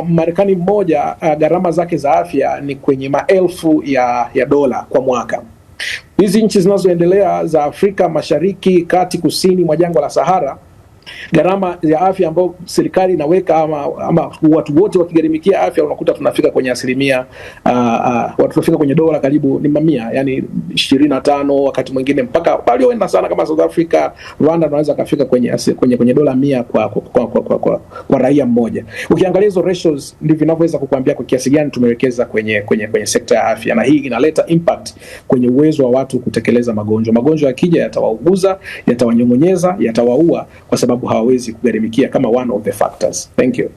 Marekani mmoja gharama zake za afya ni kwenye maelfu ya dola kwa mwaka. Hizi nchi zinazoendelea za Afrika Mashariki, Kati, Kusini mwa jangwa la Sahara, gharama ya afya ambayo serikali inaweka ama watu wote wakigharimikia afya, unakuta tunafika kwenye tunafika kwenye dola karibu ni mamia, yani 25, wakati mwingine mpaka walioenda sana kama South Africa, Rwanda wanaweza kafika kwenye dola 100 kwa raia mmoja. Ukiangalia hizo ratios ndivyo vinavyoweza kukuambia kwa kiasi gani tumewekeza kwenye sekta ya afya, na hii inaleta impact kwenye uwezo wa watu kutekeleza magonjwa yakija yatawauguza, yatawanyongonyeza, yatawaua kwa sababu hawawezi kugharimikia kama one of the factors. Thank you.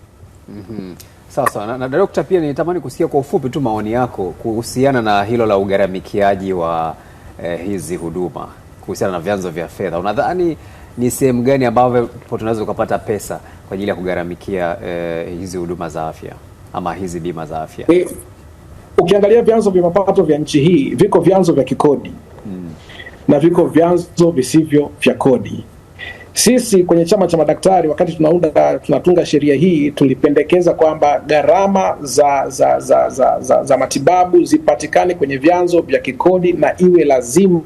Sawa. Na Dr. pia nitamani kusikia kwa ufupi tu maoni yako kuhusiana na hilo la ugharamikiaji wa hizi huduma, kuhusiana na vyanzo vya fedha. Unadhani ni sehemu gani ambavyo tunaweza kupata pesa kwa ajili ya kugharamikia hizi huduma za afya ama hizi bima za afya? Ukiangalia vyanzo vya mapato vya nchi hii, viko vyanzo vya kikodi na viko vyanzo visivyo vya kodi. Sisi kwenye chama cha madaktari wakati tunatunga sheria hii tulipendekeza kwamba gharama za matibabu zipatikane kwenye vyanzo vya kikodi na iwe lazima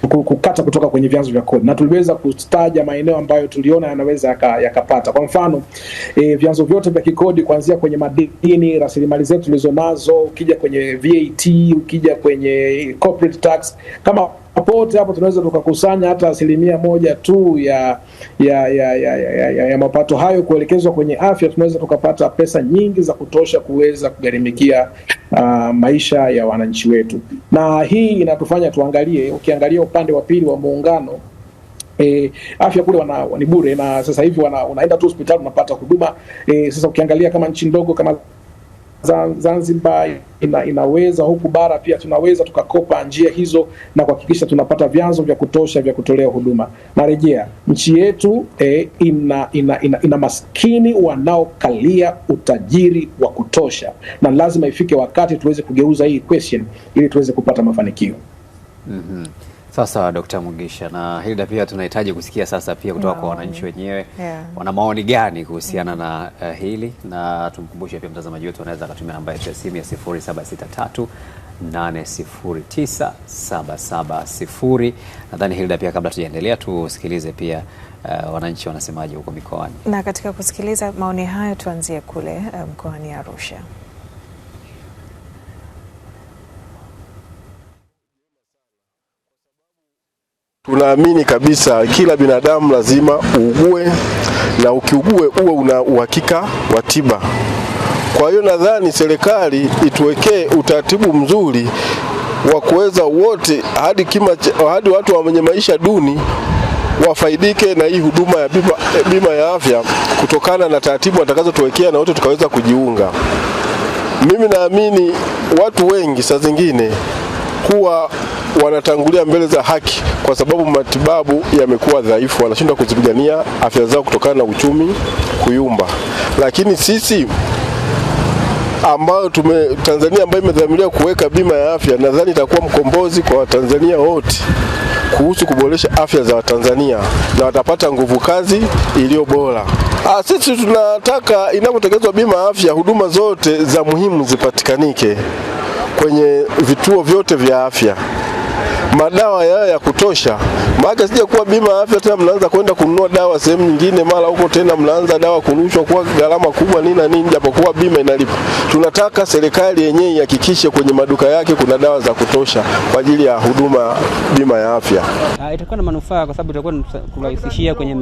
kukata kutoka kwenye vyanzo vya kodi, na tuliweza kutaja maeneo ambayo tuliona yanaweza yakapata. Kwa mfano vyanzo vyote vya kikodi kuanzia kwenye madini, rasilimali zetu tulizonazo, ukija kwenye VAT, ukija kwenye corporate tax, kama pote hapo tunaweza tukakusanya hata 1% tu ya mapato hayo kuelekezwa kwenye afya, tunaweza tukapata pesa nyingi za kutosha kuweza kugharimikia maisha ya wananchi wetu. Na hii inatufanya tuangalie, ukiangalia upande wa pili wa muungano, afya kule ni bure, na sasa hivi unaenda tu hospitali unapata huduma. Sasa ukiangalia kama nchi ndogo kama Zanzibar inaweza, huku bara pia tunaweza tukakopa njia hizo na kuhakikisha tunapata vyanzo vya kutosha vya kutolea huduma. Narejea, nchi yetu ina maskini wanaokalia utajiri wa kutosha, na lazima ifike wakati tuweze kugeuza hii equation ili tuweze kupata mafanikio. Sasa Dr. Mugisha na Hilda, pia tunahitaji kusikia sasa pia kutoka kwa wananchi wenyewe wana maoni gani kuhusiana na hili, na tumkumbushe pia mtazamaji wetu anaweza akatumia namba yetu ya simu ya 0763809770. Nadhani Hilda, pia kabla tujaendelea tusikilize pia wananchi wanasemaje huko mikoani. Na katika kusikiliza maoni hayo tuanzie kule mkoani Arusha. Tunaamini kabisa kila binadamu lazima uugue, na ukiugue uwe una uhakika wa tiba. Kwa hiyo nadhani serikali ituwekee utaratibu mzuri wa kuweza wote hadi watu wenye maisha duni wafaidike na hii huduma ya bima ya afya, kutokana na taratibu watakazotuwekea na wote tukaweza kujiunga. Mimi naamini watu wengi saa zingine kuwa wanatangulia mbele za haki kwa sababu matibabu yamekuwa dhaifu, wanashindwa kuzipigania afya zao kutokana na uchumi kuyumba. Lakini sisi ambao Tanzania ambayo imedhamiria kuweka bima ya afya, nadhani itakuwa mkombozi kwa Watanzania wote kuhusu kuboresha afya za Watanzania, na watapata nguvu kazi iliyo bora. Sisi tunataka inapotekelezwa bima ya afya, huduma zote za muhimu zipatikanike kwenye vituo vyote vya afya, madawa ya kutosha. Maana sija kuwa bima ya afya tena mnaanza kwenda kununua dawa sehemu nyingine, mara huko tena mnaanza dawa kunushwa kwa gharama kubwa nini, japokuwa bima inalipa. Tunataka serikali yenyewe ihakikishe kwenye maduka yake kuna dawa za kutosha kwa ajili ya huduma bima ya afya. Itakuwa na manufaa kwa sababu itakuwa kurahisishia kwenye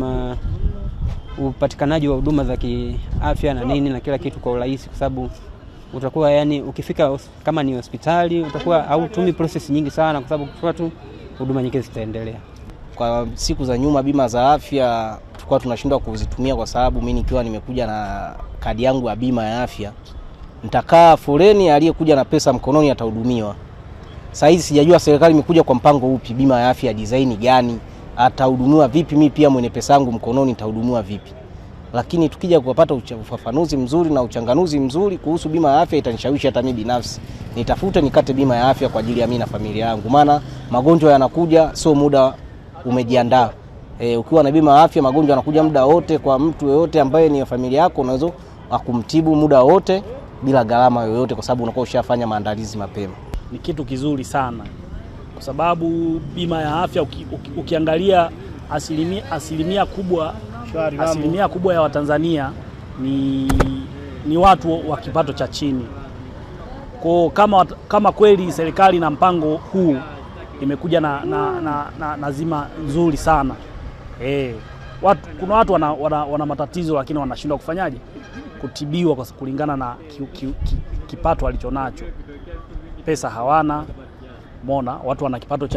upatikanaji wa huduma za kiafya na na kila kitu kwa urahisi, kwa sababu utakuwa ukifika kama ni hospitali utakuwa hautumi process nyingi sana, kwa sababu kwa tu huduma nyingi zitaendelea. Kwa siku za nyuma bima za afya tulikuwa tunashindwa kuzitumia kwa sababu mimi nikiwa nimekuja na kadi yangu ya bima ya afya nitakaa foleni, aliyekuja na pesa mkononi atahudumiwa. Sasa hizi sijajua serikali imekuja kwa mpango upi, bima ya afya design gani, atahudumiwa vipi, mimi pia mwenye pesa yangu mkononi nitahudumiwa vipi. Lakini tukija kupata ufafanuzi mzuri na uchanganuzi mzuri kuhusu bima ya afya, itanishawishi hata mimi binafsi nitafute nikate bima ya afya kwa ajili ya mimi na familia yangu, maana magonjwa yanakuja, sio muda umejiandaa. Ukiwa na bima ya afya magonjwa yanakuja muda wote, kwa mtu yeyote ambaye ni familia yako unaweza akumtibu muda wote bila gharama yoyote, kwa sababu unakuwa ushafanya maandalizi mapema. Ni kitu kizuri sana kwa sababu bima ya afya ukiangalia asilimia kubwa ya Watanzania ni watu wa kipato cha chini. Kwa kama kweli serikali na mpango huu imekuja na zima nzuri sana. Kuna watu wana matatizo lakini wanashindwa kufanyaje kutibiwa kwa kulingana na kipato alichonacho. Pesa hawana. Umeona, watu wana kipato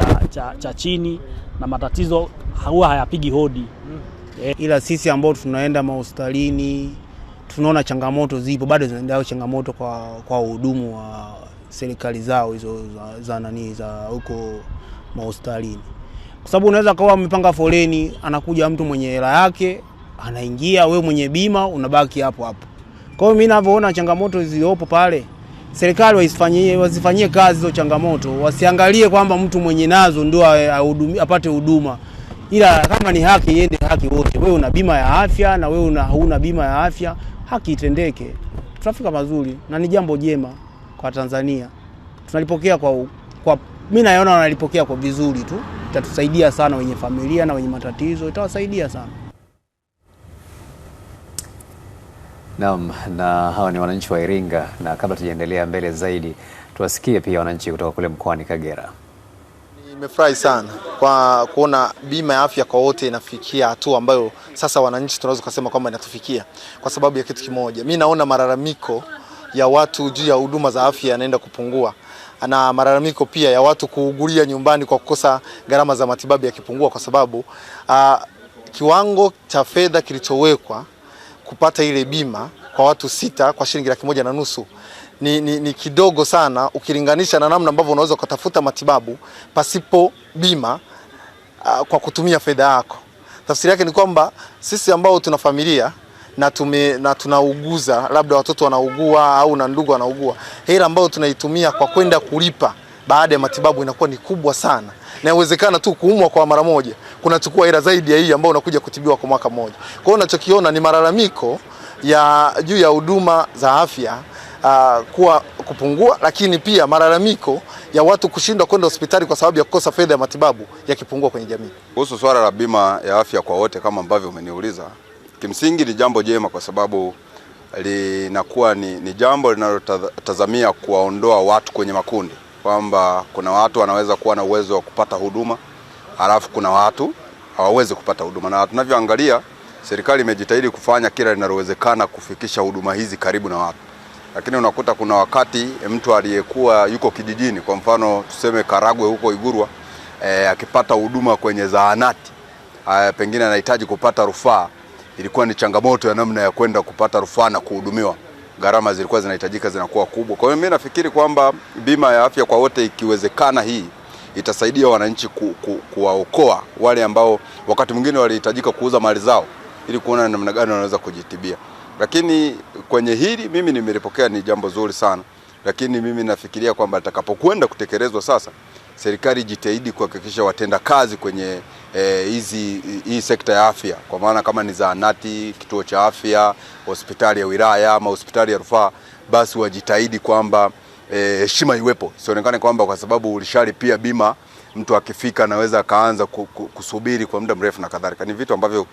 cha chini na matatizo huwa hayapigi hodi. Ila sisi ambao tunaenda mahospitalini tunaona changamoto zipo, bado zinaendelea changamoto kwa hudumu wa serikali zao hizo za huko mahospitalini. Kwa sababu unaweza kawa umepanga foleni, anakuja mtu mwenye hela yake, anaingia, wewe mwenye bima unabaki hapo hapo. Kwa hiyo mimi ninavyoona changamoto zilizopo pale serikali wasifanyie kazi hizo changamoto, wasiangalie kwamba mtu mwenye nazo ndio apate huduma, ila kama ni haki iende haki wote. Wewe una bima ya afya na wewe huna bima ya afya, haki itendeke, tutafika mazuri na ni jambo jema kwa Tanzania. Tunalipokea kwa mimi naona wanalipokea kwa vizuri tu, itatusaidia sana wenye familia na wenye matatizo, itawasaidia sana. Naam, na hawa ni wananchi wa Iringa, na kabla tujaendelea mbele zaidi tuwasikie pia wananchi kutoka kule mkoani Kagera. Nimefurahi sana kwa kuona bima ya afya kwa wote inafikia hatua ambayo sasa wananchi tunaweza kusema kwamba inatufikia, kwa sababu ya kitu kimoja. Mimi naona malalamiko ya watu juu ya huduma za afya yanaenda kupungua, na malalamiko pia ya watu kuugulia nyumbani kwa kukosa gharama za matibabu yakipungua, kwa sababu kiwango cha fedha kilichowekwa kupata ile bima kwa watu 6 kwa shilingi 1,500 ni kidogo sana ukilinganisha na namna ambavyo unaweza kutafuta matibabu pasipo bima kwa kutumia fedha yako. Tafsiri yake ni kwamba sisi ambao tuna familia na tunauguza, labda watoto wanaugua au na ndugu wanaugua, hela ambayo tunaitumia kwa kwenda kulipa baada ya matibabu inakuwa ni kubwa sana, na inawezekana tu kuumwa kwa mara moja kunachukua hela zaidi ya hii ambayo unakuja kutibiwa kwa mwaka mmoja. Kwa hiyo unachokiona ni malalamiko ya juu ya huduma za afya kuwa kupungua, lakini pia malalamiko ya watu kushindwa kwenda hospitali kwa sababu ya kukosa fedha ya matibabu yakipungua kwenye jamii. Kuhusu swala la bima ya afya kwa wote kama ambavyo umeniuliza, kimsingi ni jambo jema kwa sababu linakuwa ni jambo linalotazamia kuwaondoa watu kwenye makundi, kwamba kuna watu wanaweza kuwa na uwezo wa kupata huduma halafu kuna watu hawawezi kupata huduma, na tunavyoangalia serikali imejitahidi kufanya kila linalowezekana kufikisha huduma hizi karibu na watu. Lakini unakuta kuna wakati mtu aliyekuwa yuko kijijini, kwa mfano tuseme Karagwe huko Igurwa, akipata huduma kwenye zahanati, pengine anahitaji kupata rufaa, ilikuwa ni changamoto ya namna ya kwenda kupata rufaa na kuhudumiwa. Gharama zilikuwa zinahitajika zinakuwa kubwa. Kwa hiyo mimi nafikiri kwamba bima ya afya kwa wote ikiwezekana hii itasaidia wananchi kuwaokoa wale ambao wakati mwingine walihitajika kuuza mali zao ili kuona namna gani wanaweza kujitibia. Lakini kwenye hili mimi nimelipokea ni jambo zuri sana, lakini mimi nafikiria kwamba atakapokwenda kutekelezwa sasa, serikali jitahidi kuhakikisha watenda kazi kwenye hii sekta ya afya, kwa maana kama ni zahanati, kituo cha afya, hospitali ya wilaya ama hospitali ya rufaa, basi wajitahidi kwamba heshima iwepo. Sionekane kwamba kwa sababu ulishalipia bima mtu akifika anaweza kaanza kusubiri kwa muda mrefu na kadhalika. Ni vitu ambavyo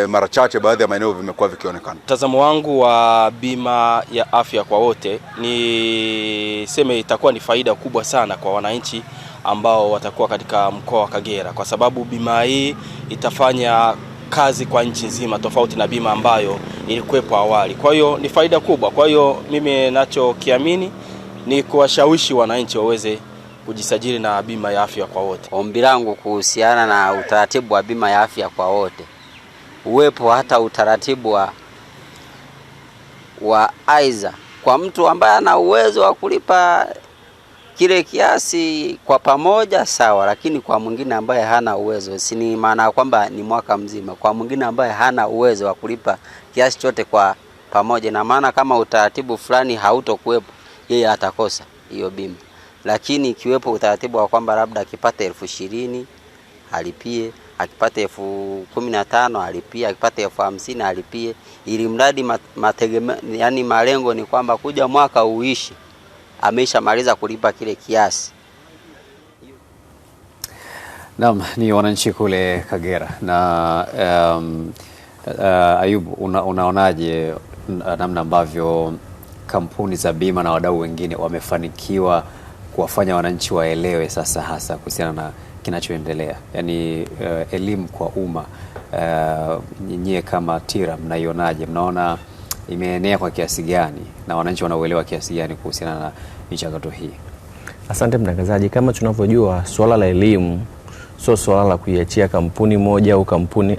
mara chache baadhi ya maeneo vimekuwa vikionekana. Mtazamo wangu wa bima ya afya kwa wote ni sema itakuwa ni faida kubwa sana kwa wananchi ambao watakuwa katika mkoa wa Kagera, kwa sababu bima hii itafanya kazi kwa nchi nzima tofauti na bima ambayo ilikuwepo awali. Kwa hiyo ni faida kubwa. Kwa hiyo mimi ninachokiamini ni kuwashawishi wananchi waweze kujisajili na bima ya afya kwa wote. Ombi langu kuhusiana na utaratibu wa bima ya afya kwa wote, uwepo hata utaratibu wa aiza kwa mtu ambaye ana uwezo wa kulipa kile kiasi kwa pamoja sawa, lakini kwa mwingine ambaye hana uwezo, si maana kwamba ni mwaka mzima, kwa mwingine ambaye hana uwezo wa kulipa kiasi chote kwa pamoja, na maana kama utaratibu fulani hautokuwepo yeye atakosa hiyo bima. Lakini ikiwepo utaratibu wa kwamba labda akipata 20,000 alipie, akipata 15,000 alipie, akipata 50,000 alipie, ili mradi yani malengo ni kwamba kuja mwaka uishi ameshamaliza kulipa kile kiasi. Naam, ni wananchi kule Kagera. Na Ayubu, unaonaje namna ambavyo kampuni za bima na wadau wengine wamefanikiwa kuwafanya wananchi waelewe sasa hasa kuhusiana na kinachoendelea, yani elimu kwa umma? Nyinyi kama TIRA mnaionaje? Mnaona imeenea kwa kiasi gani na wananchi wanauelewa kiasi gani kuhusiana na michakato hii? Asante mtangazaji. Kama tunavyojua, swala la elimu sio swala la kuiachia kampuni moja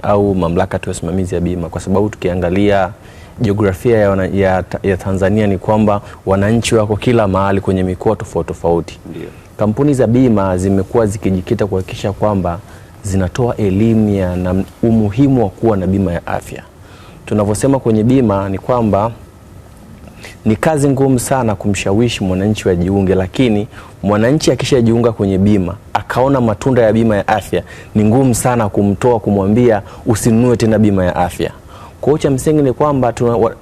au mamlaka tu ya usimamizi ya bima, kwa sababu tukiangalia jiografia ya Tanzania ni kwamba wananchi wako kila mahali kwenye mikoa tofauti tofauti. Ndio. Kampuni za bima zimekuwa zikijikita kuhakikisha kwamba zinatoa elimu na umuhimu wa kuwa na bima ya afya. Tunavyosema kwenye bima ni kwamba ni kazi ngumu sana kumshawishi mwananchi wajiunge, lakini mwananchi akishajiunga kwenye bima akaona matunda ya bima ya afya, ni ngumu sana kumtoa, kumwambia usinunue tena bima ya afya. Kwa hiyo cha msingi ni kwamba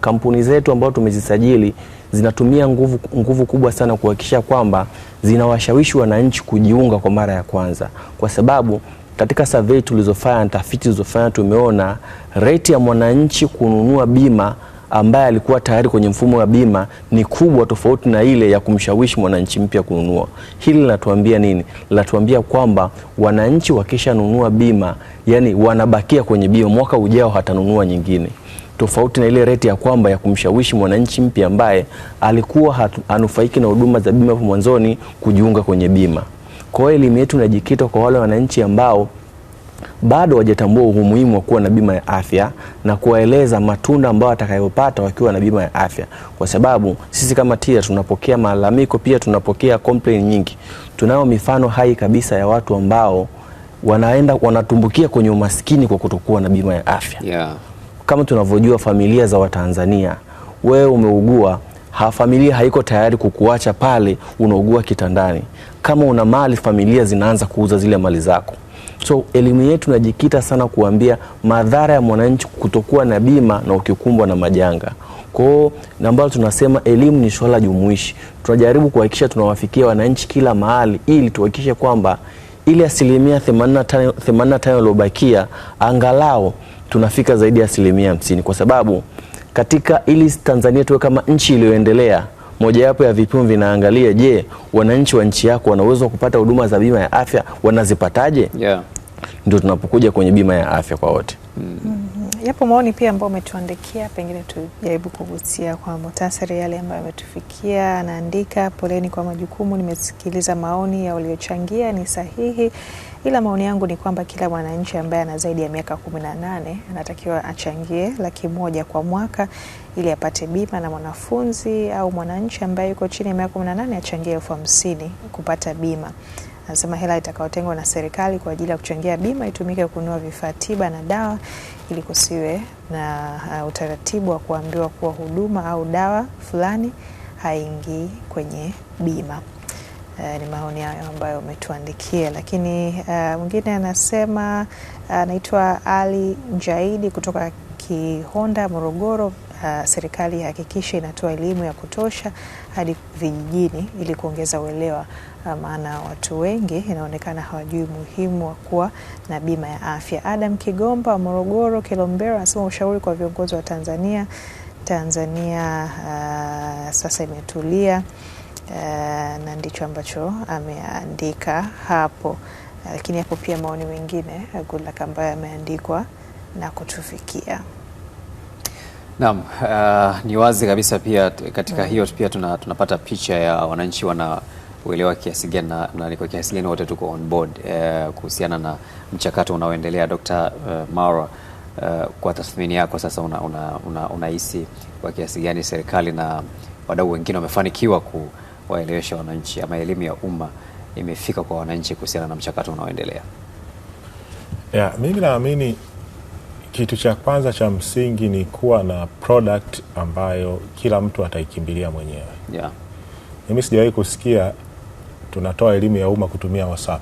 kampuni zetu ambao tumezisajili zinatumia nguvu kubwa sana kuhakikisha kwamba zinawashawishi wananchi kujiunga kwa mara ya kwanza, kwa sababu katika survey tulizofanya, tafiti tulizofanya, tumeona rate ya mwananchi kununua bima ambaye alikuwa tayari kwenye mfumo wa bima ni kubwa, tofauti na ile ya kumshawishi mwananchi mpya kununua. Hili linatuambia nini? Linatuambia kwamba wananchi wakisha nunua bima, yani wanabakia kwenye bima, mwaka ujao hatanunua nyingine, tofauti na ile rate ya kwamba ya kumshawishi mwananchi mpya ambaye alikuwa anufaiki na huduma za bima hapo mwanzoni kujiunga kwenye bima. Kwa hiyo elimu yetu inajikita kwa wale wananchi ambao bado hawajatambua umuhimu wa kuwa na bima ya afya na kuwaeleza matunda ambayo atakayopata wakiwa na bima ya afya, kwa sababu sisi kama TIRA tunapokea malalamiko, pia tunapokea complaint nyingi. Tunao mifano hai kabisa ya watu ambao wanatumbukia kwenye umaskini kwa kutokuwa na bima ya afya. Yeah. Kama tunavyojua familia za Watanzania, wewe umeugua, familia haiko tayari kukuacha pale unaugua kitandani. Kama una mali, familia zinaanza kuuza zile mali zako. So elimu yetu inajikita sana kuambia madhara ya mwananchi kutokuwa na bima na ukikumbwa na majanga. Kwa hiyo ambalo tunasema elimu ni swala jumuishi. Tunajaribu kuhakikisha tunawafikia wananchi kila mahali, ili tuhakikishe kwamba ile 85% iliyobakia angalau tunafika zaidi ya 50%, kwa sababu katika ili Tanzania tuwe kama nchi iliyoendelea, mojawapo ya vipimo vinaangalia, je, wananchi wa nchi yako wana uwezo wa kupata huduma za bima ya afya, wanazipataje? Yeah. Ndio tunapokuja kwenye bima ya afya kwa wote. Yapo maoni pia ambao umetuandikia, pengine tujaribu kugusia kwa muhtasari yale ambayo yametufikia. Anaandika, poleni kwa majukumu, nimesikiliza maoni ya waliochangia, ni sahihi, ila maoni yangu ni kwamba kila mwananchi ambaye ana zaidi ya miaka 18 anatakiwa achangie Laki1 kwa mwaka ili apate bima, na mwanafunzi au mwananchi ambaye yuko chini ya miaka 18 achangie 50,000 kupata bima. Anasema hela itakayotengwa na serikali kwa ajili ya kuchangia bima itumike kununua vifaa tiba na dawa, ili kusiwe na utaratibu wa kuambiwa kuwa huduma au dawa fulani haingii kwenye bima. Ni maoni hayo ambayo umetuandikia. Lakini mwingine anasema, anaitwa Ali Njaidi kutoka Kihonda, Morogoro, serikali hakikisha inatoa elimu ya kutosha hadi vijijini ili kuongeza uelewa, maana watu wengi inaonekana hawajui muhimu wa kuwa na bima ya afya. Adam Kigomba, Morogoro, Kilombero, anasema ushauri kwa viongozi wa Tanzania sasa imetulia, na ndicho ambacho ameandika hapo. Lakini hapo pia maoni mengine good luck ambayo ameandikwa na kutufikia. Naam, ni wazi kabisa pia katika hiyo pia tunapata picha ya wananchi uelewa kiasi gani na ni kwa kiasi gani wote tuko on board kuhusiana na mchakato unaoendelea. Dr. Maura, kwa tathmini yako sasa unahisi kwa kiasi gani serikali na wadau wengine wamefanikiwa kuwaelewesha wananchi, ama elimu ya umma imefika kwa wananchi kuhusiana na mchakato unaoendelea? Mimi naamini kitu cha kwanza cha msingi ni kuwa na product ambayo kila mtu ataikimbilia mwenyewe. Yeah. Mimi sijawahi kusikia tunatoa elimu ya umma kutumia WhatsApp.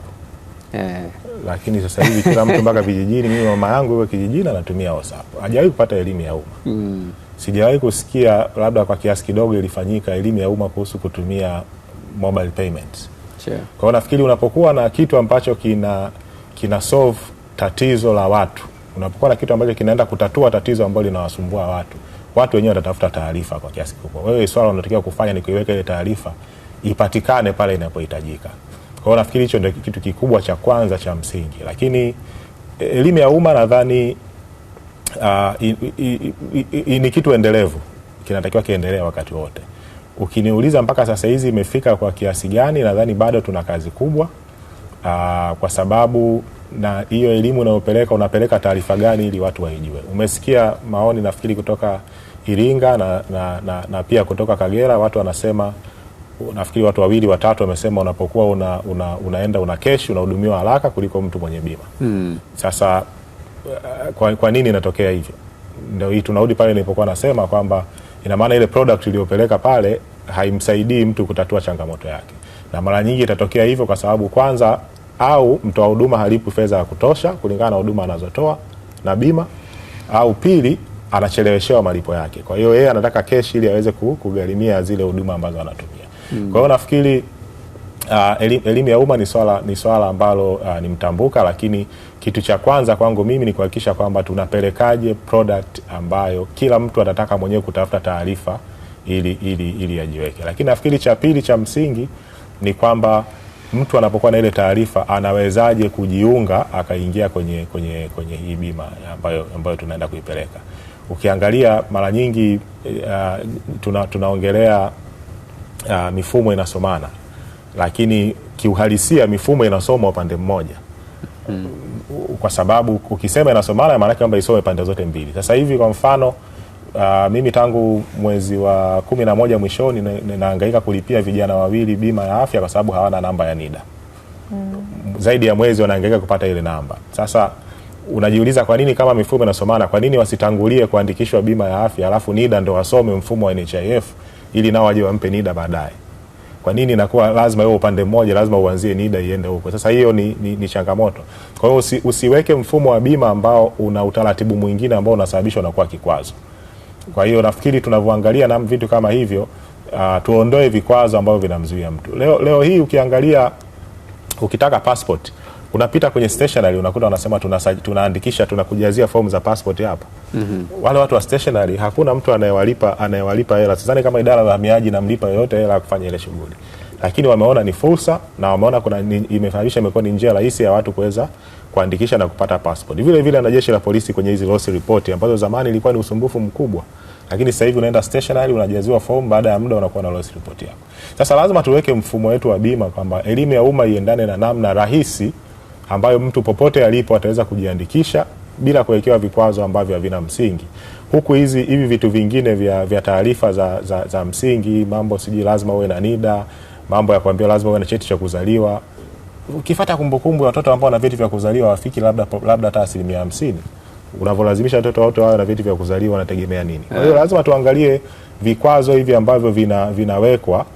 Lakini sasa hivi kila mtu mpaka vijijini, mimi mama yangu yuko kijijini anatumia WhatsApp. Hajawahi kupata elimu ya umma. Sijawahi kusikia, labda kwa kiasi kidogo ilifanyika elimu ya umma kuhusu kutumia mobile payments. Sure. Kwa hiyo nafikiri unapokuwa na kitu ambacho kina solve tatizo la watu, unapokuwa na kitu ambacho kinaenda kutatua tatizo ambalo linawasumbua watu wenyewe watatafuta taarifa kwa kiasi kikubwa. Wewe swala unatakiwa kufanya ni kuiweka ile taarifa ipatikane pale inapohitajika. Kwa hiyo nafikiri hicho ndio kitu kikubwa cha kwanza cha msingi. Lakini elimu ya umma nadhani ni kitu endelevu, kinatakiwa kiendelee wakati wote. Ukiniuliza mpaka sasa hizi imefika kwa kiasi gani, nadhani bado tuna kazi kubwa, kwa sababu na hiyo elimu unapeleka taarifa gani ili watu waijue. Umesikia maoni nafikiri kutoka Iringa na pia kutoka Kagera, watu wanasema, nafikiri watu 2-3 wamesema unapokuwa unaenda una cash unahudumiwa haraka kuliko mtu mwenye bima. Sasa kwa nini inatokea hivyo? Ndio hii tunarudi pale nilipokuwa nasema kwamba ina maana ile product iliyopeleka pale haimsaidii mtu kutatua changamoto yake, na mara nyingi itatokea hivyo kwa sababu kwanza, au mtoa huduma halipu fedha ya kutosha kulingana na huduma anazotoa na bima, au pili anacheleweshewa malipo yake. Kwa hiyo yeye anataka cash ili aweze kugharimia zile huduma ambazo anatumia. Kwa hiyo nafikiri elimu ya umma ni swala ambalo ni mtambuka, lakini kitu cha kwanza kwangu mimi ni kuhakikisha kwamba tunapelekaje product ambayo kila mtu atataka mwenyewe kutafuta taarifa ili ajiweke. Lakini nafikiri cha pili cha msingi ni kwamba mtu anapokuwa na ile taarifa anawezaje kujiunga akaingia kwenye hii bima ambayo tunaenda kuipeleka. Ukiangalia mara nyingi tunaongelea mifumo inasomana, lakini kiuhalisia mifumo inasoma upande mmoja. Kwa sababu ukisema inasomana maana yake kwamba isome pande zote mbili. Sasa hivi kwa mfano mimi tangu mwezi wa 11 mwishoni nahangaika kulipia vijana wawili bima ya afya kwa sababu hawana namba ya NIDA. Zaidi ya mwezi wanahangaika kupata ile namba. Sasa unajiuliza kwa nini kama mifumo inasomana, kwa nini wasitangulie kuandikishwa bima ya afya alafu NIDA ndo wasome mfumo wa NHIF ili nao waje wampe NIDA baadaye? Kwa nini inakuwa lazima iwe upande mmoja, lazima uanzie NIDA iende huko? Sasa hiyo ni changamoto. Kwa hiyo usiweke mfumo wa bima ambao una utaratibu mwingine ambao unasababishwa na kuwa kikwazo. Kwa hiyo nafikiri tunavyoangalia na vitu kama hivyo tuondoe vikwazo ambavyo vinamzuia mtu. Leo hii ukiangalia, ukitaka passport unapita kwenye stationery unakuta wanasema tunaandikisha tunakujazia fomu za passport hapa. Wale watu wa stationery hakuna mtu anayewalipa hela. Sidhani kama idara ya uhamiaji namlipa yoyote hela kufanya ile shughuli. Lakini wameona ni fursa na wameona imefanyisha imekuwa ni njia rahisi ya watu kuweza kuandikisha na kupata passport. Vile vile na jeshi la polisi kwenye hizi loss report ambazo zamani ilikuwa ni usumbufu mkubwa. Lakini sasa hivi unaenda stationery unajaziwa form, baada ya muda unakuwa na loss report yako. Sasa lazima tuweke mfumo wetu wa bima kwamba elimu ya umma iendane na namna rahisi ambayo mtu popote alipo ataweza kujiandikisha bila kuwekewa vikwazo ambavyo havina msingi. Huku hivi vitu vingine vya taarifa za msingi, mambo siji lazima uwe na NIDA, mambo ya kuambia lazima uwe na cheti cha kuzaliwa. Ukifuata kumbukumbu ya watoto ambao wana vyeti vya kuzaliwa wafiki labda hata 50%. Unavyolazimisha watoto wote wawe na vyeti vya kuzaliwa wanategemea nini? Kwa hiyo lazima tuangalie vikwazo hivi ambavyo vinawekwa.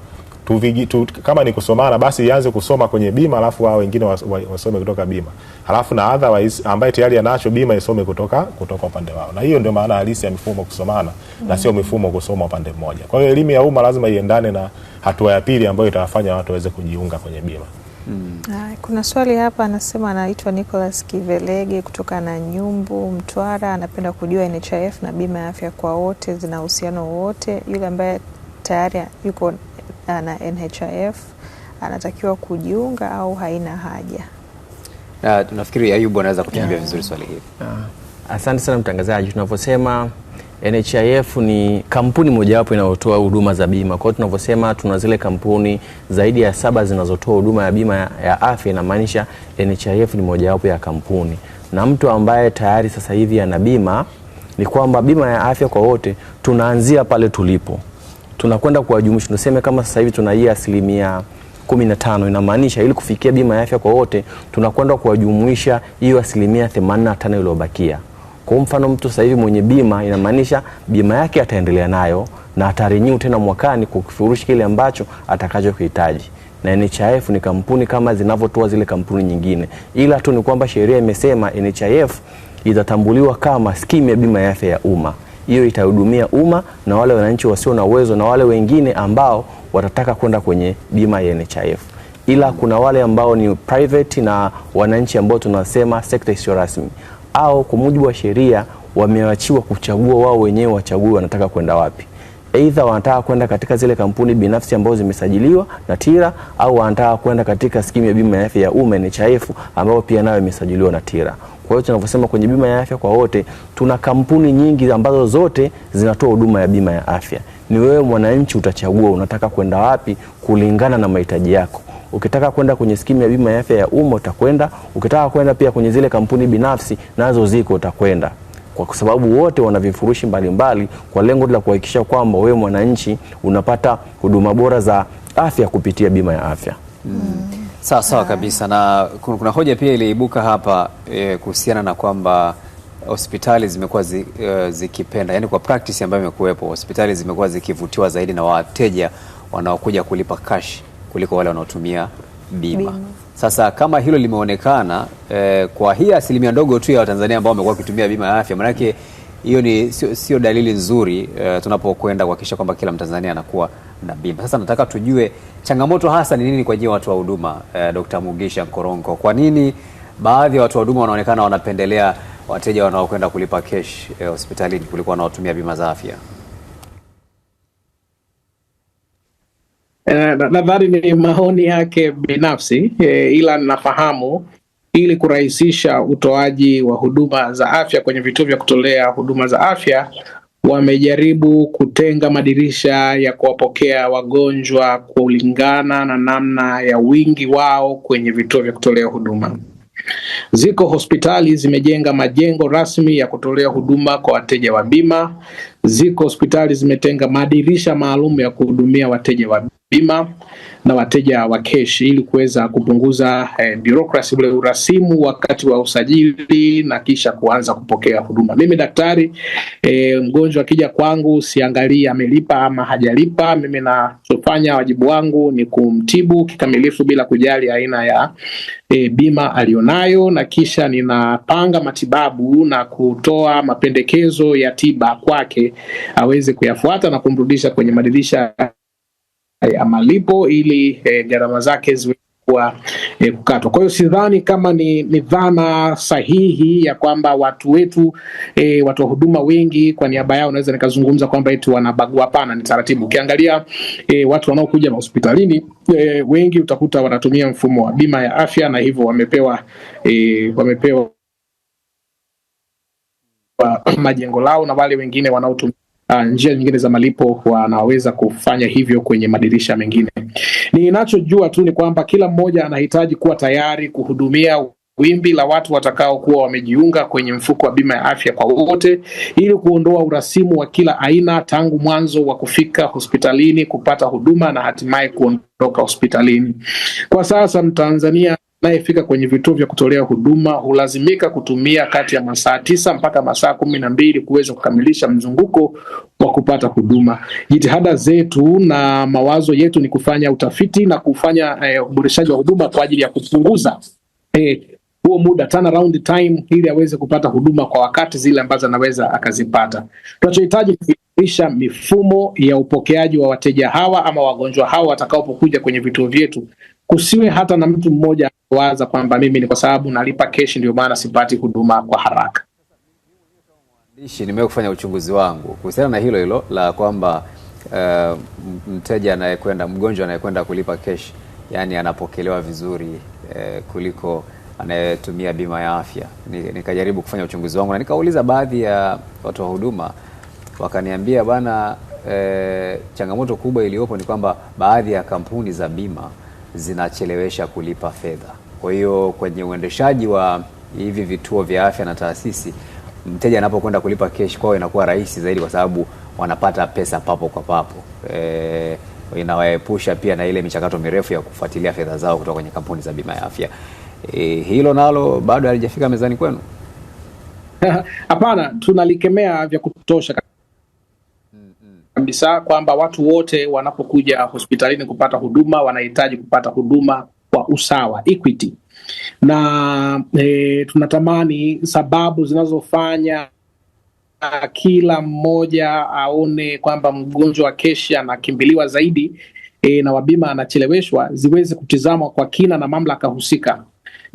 Kama ni kusomana basi ianze kusoma kwenye bima alafu wao wengine wasome kutoka bima. Alafu na otherwise ambaye tayari anacho bima isome kutoka upande wao. Na hiyo ndio maana halisi ya mifumo kusomana na sio mifumo kusoma upande mmoja. Kwa hiyo elimu ya umma lazima iendane na hatua ya pili ambayo itawafanya watu waweze kujiunga kwenye bima. Kuna swali hapa, anasema anaitwa Nicholas Kivelege kutoka na Nyumbu, Mtwara, anapenda kujua NHIF na bima ya afya kwa wote zina uhusiano wote. Yule ambaye tayari yuko na NHIF anatakiwa kujiunga au haina haja? Tunafikiri Ayubu anaweza kutuambia vizuri swali hili. Asante sana mtangazaji. Tunavyosema NHIF ni kampuni mojawapo inayotoa huduma za bima. Kwa hiyo tunavyosema tuna zile kampuni zaidi ya 7 zinazotoa huduma ya bima ya afya, inamaanisha NHIF ni mojawapo ya kampuni. Na mtu ambaye tayari sasa hivi ana bima, ni kwamba bima ya afya kwa wote tunaanzia pale tulipo. Tunakwenda kuwajumuisha, tuseme kama sasa hivi tuna hii 15%, inamaanisha ili kufikia bima ya afya kwa wote tunakwenda kuwajumuisha hiyo 85% iliyobakia. Kwa mfano mtu sasa hivi mwenye bima, inamaanisha bima yake ataendelea nayo na atarenew tena mwakani kwa kifurushi kile ambacho atakachokuhitaji. Na NHIF ni kampuni kama zinavyotoa zile kampuni nyingine, ila tu ni kwamba sheria imesema NHIF itatambuliwa kama skimu ya bima ya afya ya umma. Hiyo itahudumia umma na wale wananchi wasio na uwezo na wale wengine ambao watataka kwenda kwenye bima ya NHIF. Ila kuna wale ambao ni private na wananchi ambao tunasema sekta isiyo rasmi, au kwa mujibu wa sheria wameachiwa kuchagua wao wenyewe, wachague wanataka kwenda wapi. Aidha wanataka kwenda katika zile kampuni binafsi ambazo zimesajiliwa na TIRA, au wanataka kwenda katika skimu ya bima ya afya ya umma NHIF ambayo pia nayo imesajiliwa na TIRA. Kwa hiyo tunavyosema kwenye bima ya afya kwa wote tuna kampuni nyingi ambazo zote zinatoa huduma ya bima ya afya. Ni wewe mwananchi utachagua unataka kwenda wapi kulingana na mahitaji yako. Ukitaka kwenda kwenye skimu ya bima ya afya ya umma utakwenda, ukitaka kwenda pia kwenye zile kampuni binafsi nazo ziko utakwenda. Kwa sababu wote wana vifurushi mbalimbali kwa lengo la kuhakikisha kwamba wewe mwananchi unapata huduma bora za afya kupitia bima ya afya. Sawa kabisa. Na kuna hoja pia iliibuka hapa kuhusiana na kwamba hospitali zimekuwa zikipenda, yani kwa practice ambayo imekuwepo, hospitali zimekuwa zikivutiwa zaidi na wateja wanaokuja kulipa cash kuliko wale wanaotumia bima. Sasa kama hilo limeonekana kwa hii asilimia ndogo tu ya Watanzania ambao wamekuwa wakitumia bima ya afya, manake hiyo ni sio dalili nzuri tunapokwenda kuhakikisha kwamba kila Mtanzania anakuwa na bima. Sasa nataka tujue changamoto hasa ni nini kwa ajili ya watu wa huduma. Dr. Mugisha Nkoronko, kwa nini baadhi ya watu wa huduma wanaonekana wanapendelea wateja wanaokwenda kulipa cash hospitalini kuliko wanaotumia bima za afya? Nadhani ni maoni yake binafsi, ila nafahamu ili kurahisisha utoaji wa huduma za afya kwenye vituo vya kutolea huduma za afya, wamejaribu kutenga madirisha ya kuwapokea wagonjwa kulingana na namna ya wingi wao kwenye vituo vya kutolea huduma. Ziko hospitali zimejenga majengo rasmi ya kutolea huduma kwa wateja wa bima. Ziko hospitali zimetenga madirisha maalum ya kuhudumia wateja wa bima na wateja wa keshi ili kuweza kupunguza bureaucracy, ule urasimu wakati wa usajili na kisha kuanza kupokea huduma. Mimi daktari, mgonjwa akija kwangu siangalia amelipa ama hajalipa. Mimi nachofanya, wajibu wangu ni kumtibu kikamilifu bila kujali aina ya bima alionayo, na kisha ninapanga matibabu na kutoa mapendekezo ya tiba kwake aweze kuyafuata na kumrudisha kwenye madirisha ya malipo ili gharama zake ziwe kwa kukatwa. Kwa hiyo sidhani kama ni dhana sahihi ya kwamba watu wetu watu wa huduma wengi kwa niaba yao naweza nikazungumza kwamba eti wanabagua. Hapana, ni taratibu. Ukiangalia watu wanaokuja hospitalini wengi utakuta wanatumia mfumo wa bima ya afya, na hivyo wamepewa majengo lao, na wale wengine wanaotumia njia nyingine za malipo wanaweza kufanya hivyo kwenye madirisha mengine. Ninachojua tu ni kwamba kila mmoja anahitaji kuwa tayari kuhudumia wimbi la watu watakao kuwa wamejiunga kwenye mfuko wa bima ya afya kwa wote, ili kuondoa urasimu wa kila aina tangu mwanzo wa kufika hospitalini kupata huduma na hatimaye kuondoka hospitalini. Kwa sasa Mtanzania anayefika kwenye vituo vya kutolea huduma hulazimika kutumia kati ya masaa 9 mpaka masaa 12 kuweza kukamilisha mzunguko wa kupata huduma. Jitihada zetu na mawazo yetu ni kufanya utafiti na kufanya uboreshaji wa huduma kwa ajili ya kupunguza huo muda, turnaround time, ili aweze kupata huduma kwa wakati zile ambazo anaweza akazipata. Tunachohitaji ni kuimarisha mifumo ya upokeaji wa wateja hawa ama wagonjwa hawa watakaopokuja kwenye vituo vyetu. Kusiwe hata na mtu mmoja waza kwamba mimi ni kwa sababu nalipa keshi ndio maana sipati huduma kwa haraka. Nimewahi kufanya uchunguzi wangu kuhusiana na hilo la kwamba mgonjwa anayekwenda kulipa keshi, yani anapokelewa vizuri kuliko anayetumia bima ya afya. Nikajaribu kufanya uchunguzi wangu na nikauliza baadhi ya watu wa huduma, wakaniambia bana, changamoto kubwa iliyopo ni kwamba baadhi ya kampuni za bima zinachelewesha kulipa fedha. Kwa hiyo kwenye uendeshaji wa hivi vituo vya afya na taasisi, mteja anapokwenda kulipa cash kwao inakuwa rahisi zaidi kwa sababu wanapata pesa papo kwa papo. Inawaepusha pia na ile michakato mirefu ya kufuatilia fedha zao kutoka kwenye kampuni za bima ya afya. Hilo nalo bado halijafika mezani kwenu? Hapana, tunalikemea vya kutosha kabisa kwamba watu wote wanapokuja hospitalini kupata huduma wanahitaji kupata huduma kwa usawa, equity. Na tunatamani sababu zinazofanya kila mmoja aone kwamba mgonjwa wa keshi anakimbiliwa zaidi na wabima anacheleweshwa ziweze kutizamwa kwa kina na mamlaka husika.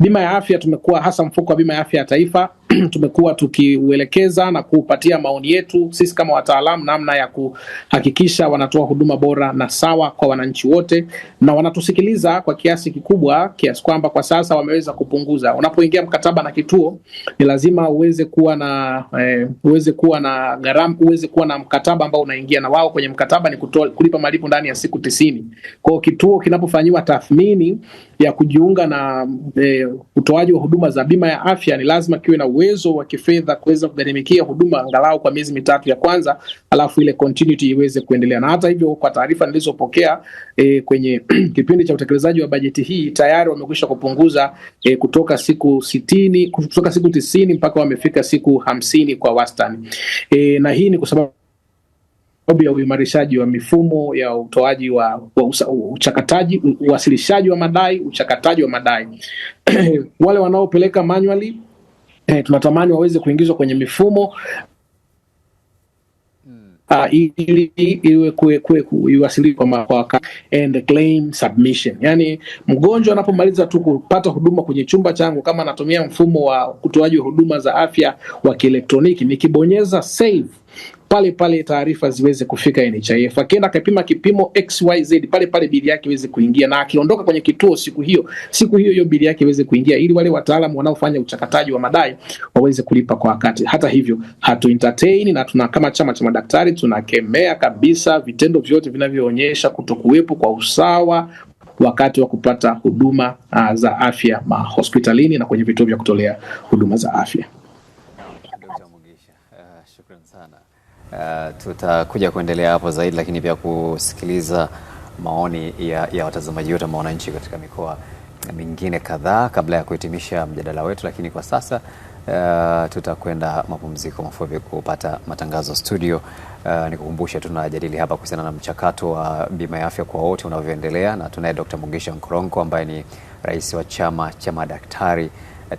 Bima ya afya tumekuwa, hasa mfuko wa bima ya afya ya taifa, tumekuwa tukiuelekeza na kupatia maoni yetu sisi kama wataalamu namna ya kuhakikisha wanatoa huduma bora na sawa kwa wananchi wote, na wanatusikiliza kwa kiasi kikubwa, kiasi kwamba kwa sasa wameweza kupunguza. Unapoingia mkataba na kituo ni lazima uweze kuwa na gharama, uweze kuwa na mkataba ambao unaingia na wao. Kwenye mkataba ni kulipa malipo ndani ya siku 90. Kwa hiyo kituo kinapofanyiwa tathmini ya kujiunga na utoaji wa huduma za bima ya afya ni lazima kiwe na uwezo wa kifedha kuweza kugharimikia huduma angalau kwa miezi mitatu ya kwanza, alafu ile continuity iweze kuendelea. Na hata hivyo, kwa taarifa nilizopokea kwenye kipindi cha utekelezaji wa bajeti hii tayari wamekwisha kupunguza kutoka siku 90 mpaka wamefika siku 50 kwa wastani. Na hii ni kwa sababu ya uimarishaji wa mifumo ya utoaji wa uchakataji, uwasilishaji wa madai, uchakataji wa madai. Wale wanaopeleka manually tunatamani waweze kuingizwa kwenye mifumo ili iwe iwasilishwe kwa wakati and claim submission. Yani mgonjwa anapomaliza tu kupata huduma kwenye chumba changu, kama anatumia mfumo wa utoaji wa huduma za afya wa kielektroniki, nikibonyeza save pale taarifa ziweze kufika NHIF. Akienda akapima kipimo XYZ pale bili yake iweze kuingia, na akiondoka kwenye kituo siku hiyo bili yake iweze kuingia, ili wale wataalamu wanaofanya uchakataji wa madai waweze kulipa kwa wakati. Hata hivyo, hatu entertain na tuna kama chama cha madaktari tunakemea kabisa vitendo vyote vinavyoonyesha kutokuwepo kwa usawa wakati wa kupata huduma za afya hospitalini na kwenye vituo vya kutolea huduma za afya. Shukrani sana. Tutakuja kuendelea hapo zaidi, lakini pia kusikiliza maoni ya watazamaji wote wa wananchi katika mikoa mingine kadhaa kabla ya kuhitimisha mjadala wetu. Lakini kwa sasa tutakwenda mapumziko mafupi kupata matangazo studio. Nikukumbushe tunajadili hapa kuhusiana na mchakato wa bima ya afya kwa wote unavyoendelea, na tunaye Dr. Mugisha Nkoronko ambaye ni rais wa chama cha madaktari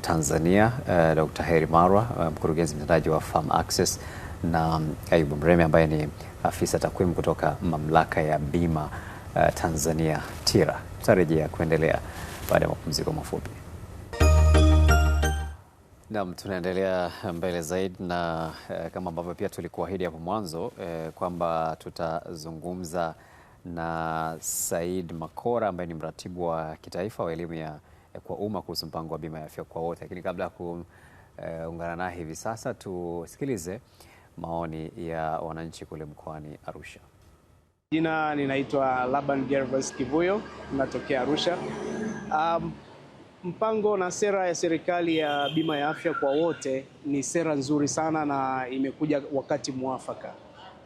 Tanzania, Dr. Heri Marwa mkurugenzi mtendaji wa Farm Access, na Ayubu Mreme ambaye ni afisa takwimu kutoka mamlaka ya bima Tanzania TIRA. Tutarejea kuendelea baada ya mapumziko mafupi. Naam, tunaendelea mbele zaidi na kama ambavyo pia tulikuahidi hapo mwanzo kwamba tutazungumza na Said Makora ambaye ni mratibu wa kitaifa wa elimu ya kwa umma kuhusu mpango wa bima ya afya kwa wote. Lakini kabla ya kuungana naye hivi sasa, tusikilize maoni ya wananchi kule mkoani Arusha. Jina ninaitwa Laban Gervas Kivuyo, natokea Arusha. Mpango na sera ya serikali ya bima ya afya kwa wote ni sera nzuri sana na imekuja wakati mwafaka,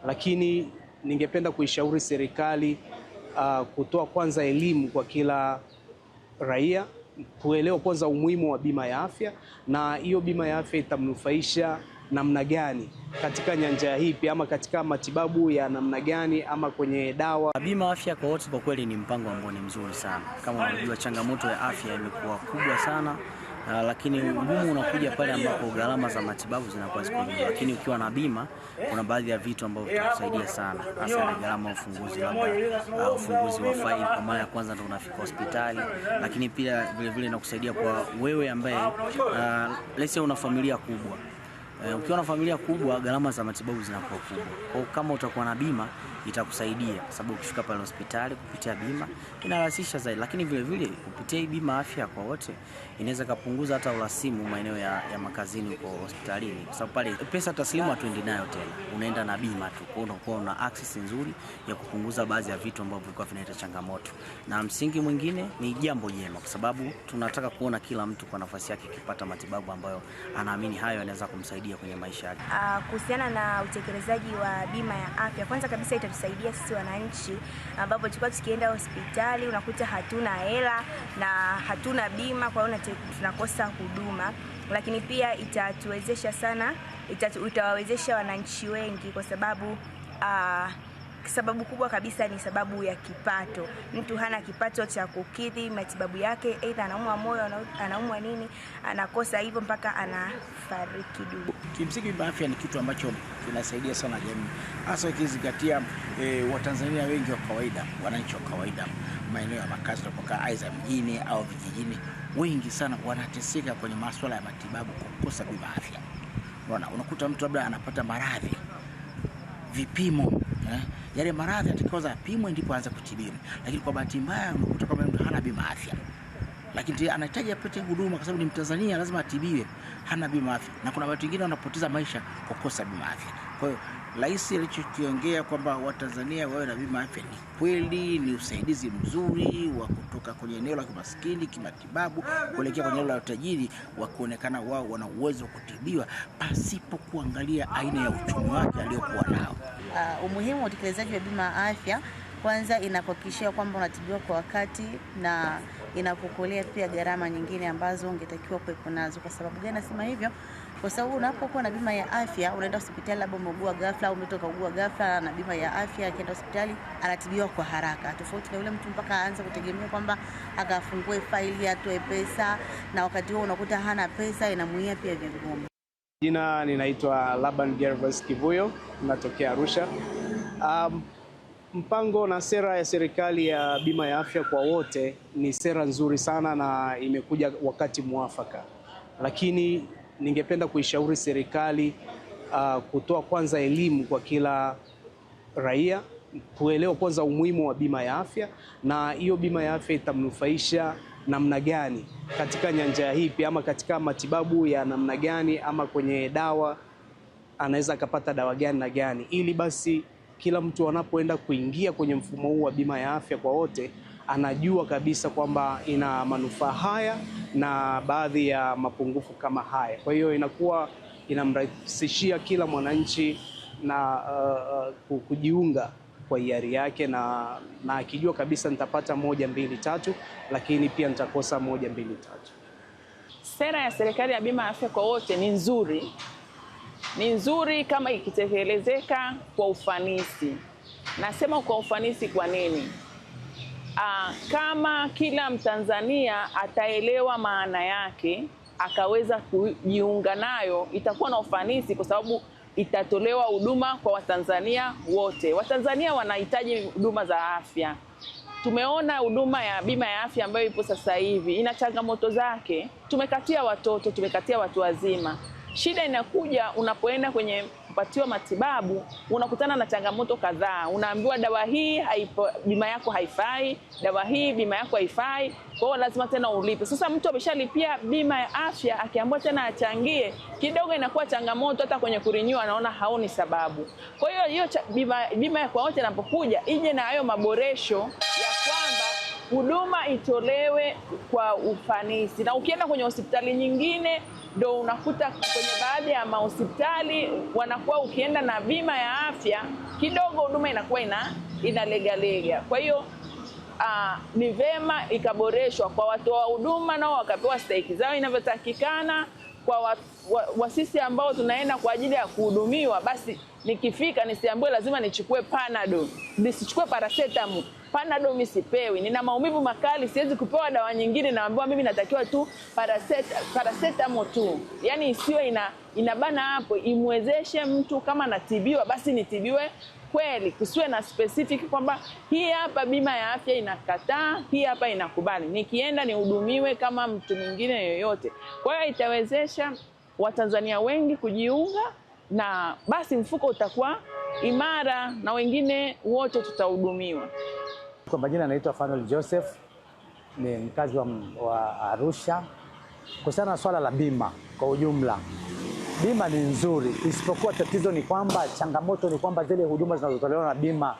lakini ningependa kuishauri serikali kutoa kwanza elimu kwa kila raia, kuelewa kwanza umuhimu wa bima ya afya, na hiyo bima ya afya itamnufaisha namna gani katika nyanja hii, ama katika matibabu ya namna gani, ama kwenye dawa. Bima afya kwa wote kwa kweli ni mpango ambao ni mzuri sana. Kama unajua, changamoto ya afya imekuwa kubwa sana, lakini ngumu unakuja pale ambapo gharama za matibabu zinakuwa ziko juu. Lakini ukiwa na bima, kuna baadhi ya vitu ambavyo vitakusaidia sana, hasa ile gharama ya ufunguzi, labda ufunguzi wa faili kwa mara ya kwanza ndio unafika hospitali. Lakini pia vile inakusaidia kwa wewe ambaye let's say una familia kubwa. Ukiwa na familia kubwa, gharama za matibabu zinakuwa kubwa. Kwa hiyo kama utakuwa na bima itakusaidia, kwa sababu ukifika pale hospitali kupitia bima inarahisisha zaidi. Lakini vile kupitia bima afya kwa wote inaweza kupunguza hata urasimu maeneo ya makazini kwa hospitalini, kwa sababu pale pesa taslimu hatuendi nayo tena, unaenda na bima tu. Kwa hiyo unakuwa una access nzuri ya kupunguza baadhi ya vitu ambavyo vilikuwa vinaleta changamoto. Na msingi mwingine ni jambo jema, kwa sababu tunataka kuona kila mtu kwa nafasi yake akipata matibabu ambayo anaamini hayo yanaweza kumsaidia kwenye maisha yake. Kuhusiana na utekelezaji wa bima ya afya, kwanza kabisa itatusaidia sisi wananchi, ambapo tulikuwa tukienda hospitali unakuta hatuna hela na hatuna bima, kwa hiyo tunakosa huduma. Lakini pia itatuwezesha sana, itawawezesha wananchi wengi, kwa sababu sababu kubwa kabisa ni sababu ya kipato. Mtu hana kipato cha kukidhi matibabu yake, aidha anaumwa moyo, anaumwa nini, anakosa hivyo mpaka anafariki dunia. Kimsingi bima afya ni kitu ambacho kinasaidia sana jamii, hasa ukizingatia Watanzania wengi wa kawaida, wananchi wa kawaida, maeneo ya makazi kutoka aidha mjini au vijijini, wengi sana wanateseka kwenye masuala ya matibabu kwa kukosa bima afya. Unakuta mtu labda anapata maradhi, vipimo yale maradhi atakaza apimwe ndipo aanze kutibiwa, lakini kwa bahati mbaya unakuta kama mtu hana bima afya, lakini anahitaji apate huduma kwa sababu ni Mtanzania, lazima atibiwe, hana bima afya. Na kuna watu wengine wanapoteza maisha kwa kukosa bima afya. Kwa hiyo Rais alichokiongea kwamba Watanzania wawe na bima afya ni kweli, ni usaidizi mzuri wa kutoka kwenye eneo la kimaskini kimatibabu kuelekea kwenye eneo la utajiri wa kuonekana wao wana uwezo wa kutibiwa pasipo kuangalia aina ya uchumi wake aliokuwa nao. Umuhimu wa utekelezaji wa bima ya afya, kwanza inakuhakikishia kwamba unatibiwa kwa wakati na inakukolea pia gharama nyingine ambazo ungetakiwa kuwepo nazo. Kwa sababu gani nasema hivyo? Kwa sababu unapokuwa na bima ya afya, unaenda hospitali labda umeugua ghafla au umetoka kuugua ghafla, na bima ya afya akienda hospitali anatibiwa kwa haraka. Tofauti na yule mtu mpaka aanze kutegemea kwamba akafungue faili atoe pesa, na wakati huo unakuta hana pesa, inamuia pia vigumu. Jina ninaitwa Laban Gervas Kivuyo, natokea Arusha. Mpango na sera ya serikali ya bima ya afya kwa wote ni sera nzuri sana na imekuja wakati muafaka. Lakini ningependa kuishauri serikali kutoa kwanza elimu kwa kila raia, kuelewa kwanza umuhimu wa bima ya afya, na hiyo bima ya afya itamnufaisha namna gani katika nyanja hii pia, ama katika matibabu ya namna gani, ama kwenye dawa anaweza akapata dawa gani na gani, ili basi kila mtu anapoenda kuingia kwenye mfumo huu wa bima ya afya kwa wote anajua kabisa kwamba ina manufaa haya na baadhi ya mapungufu kama haya. Kwa hiyo inakuwa inamrahisishia kila mwananchi na kujiunga kwa hiari yake, na akijua kabisa nitapata 1, 2, 3, lakini pia nitakosa 1, 2, 3. Sera ya serikali ya bima ya afya kwa wote ni nzuri. Ni nzuri kama ikitekelezeka kwa ufanisi. Nasema kwa ufanisi kwa nini? Kama kila Mtanzania ataelewa maana yake, akaweza kujiunga nayo, itakuwa na ufanisi, kwa sababu itatolewa huduma kwa Watanzania wote. Watanzania wanahitaji huduma za afya. Tumeona huduma ya bima ya afya ambayo ipo sasa hivi ina changamoto zake. Tumekatia watoto, tumekatia watu wazima. Shida inakuja unapoenda kwenye kupatiwa matibabu, unakutana na changamoto kadhaa. Unaambiwa dawa hii bima yako haifai, dawa hii bima yako haifai, kwa hiyo lazima tena ulipe. Sasa mtu ameshalipia bima ya afya, akiambiwa tena achangie, kidogo inakuwa changamoto, hata kwenye kurenew anaona haoni sababu. Kwa hiyo bima kwa wote inapokuja ije na hayo maboresho ya kwamba huduma itolewe kwa ufanisi. Na ukienda kwenye hospitali nyingine ndo unakuta kwenye baadhi ya mahospitali wanakuwa ukienda na bima ya afya kidogo huduma inakuwa inalegalega. Kwa hiyo ni vema ikaboreshwa kwa watoa huduma, nao wakapewa stahiki zao inavyotakikana. Kwa sisi ambao tunaenda kwa ajili ya kuhudumiwa, basi nikifika nisiambiwe lazima nichukue Panadol, nisichukue paracetamol. Panadol mimi sipewi, nina maumivu makali, siwezi kupewa dawa nyingine, naambiwa mimi natakiwa tu paracetamol tu. Yani isiwe inabana hapo, imwezeshe mtu kama natibiwa basi nitibiwe kweli, kusiwe na specific kwamba hii hapa bima ya afya inakataa, hii hapa inakubali. Nikienda nihudumiwe kama mtu mwingine yoyote. Kwa hiyo itawezesha Watanzania wengi kujiunga, na basi mfuko utakuwa imara na wengine wote tutahudumiwa. Kwa majina naitwa Fanuel Joseph, ni mkazi wa Arusha. Kuhusiana na swala la bima kwa ujumla, bima ni nzuri, isipokuwa tatizo ni kwamba, changamoto ni kwamba zile huduma zinazotolewa na bima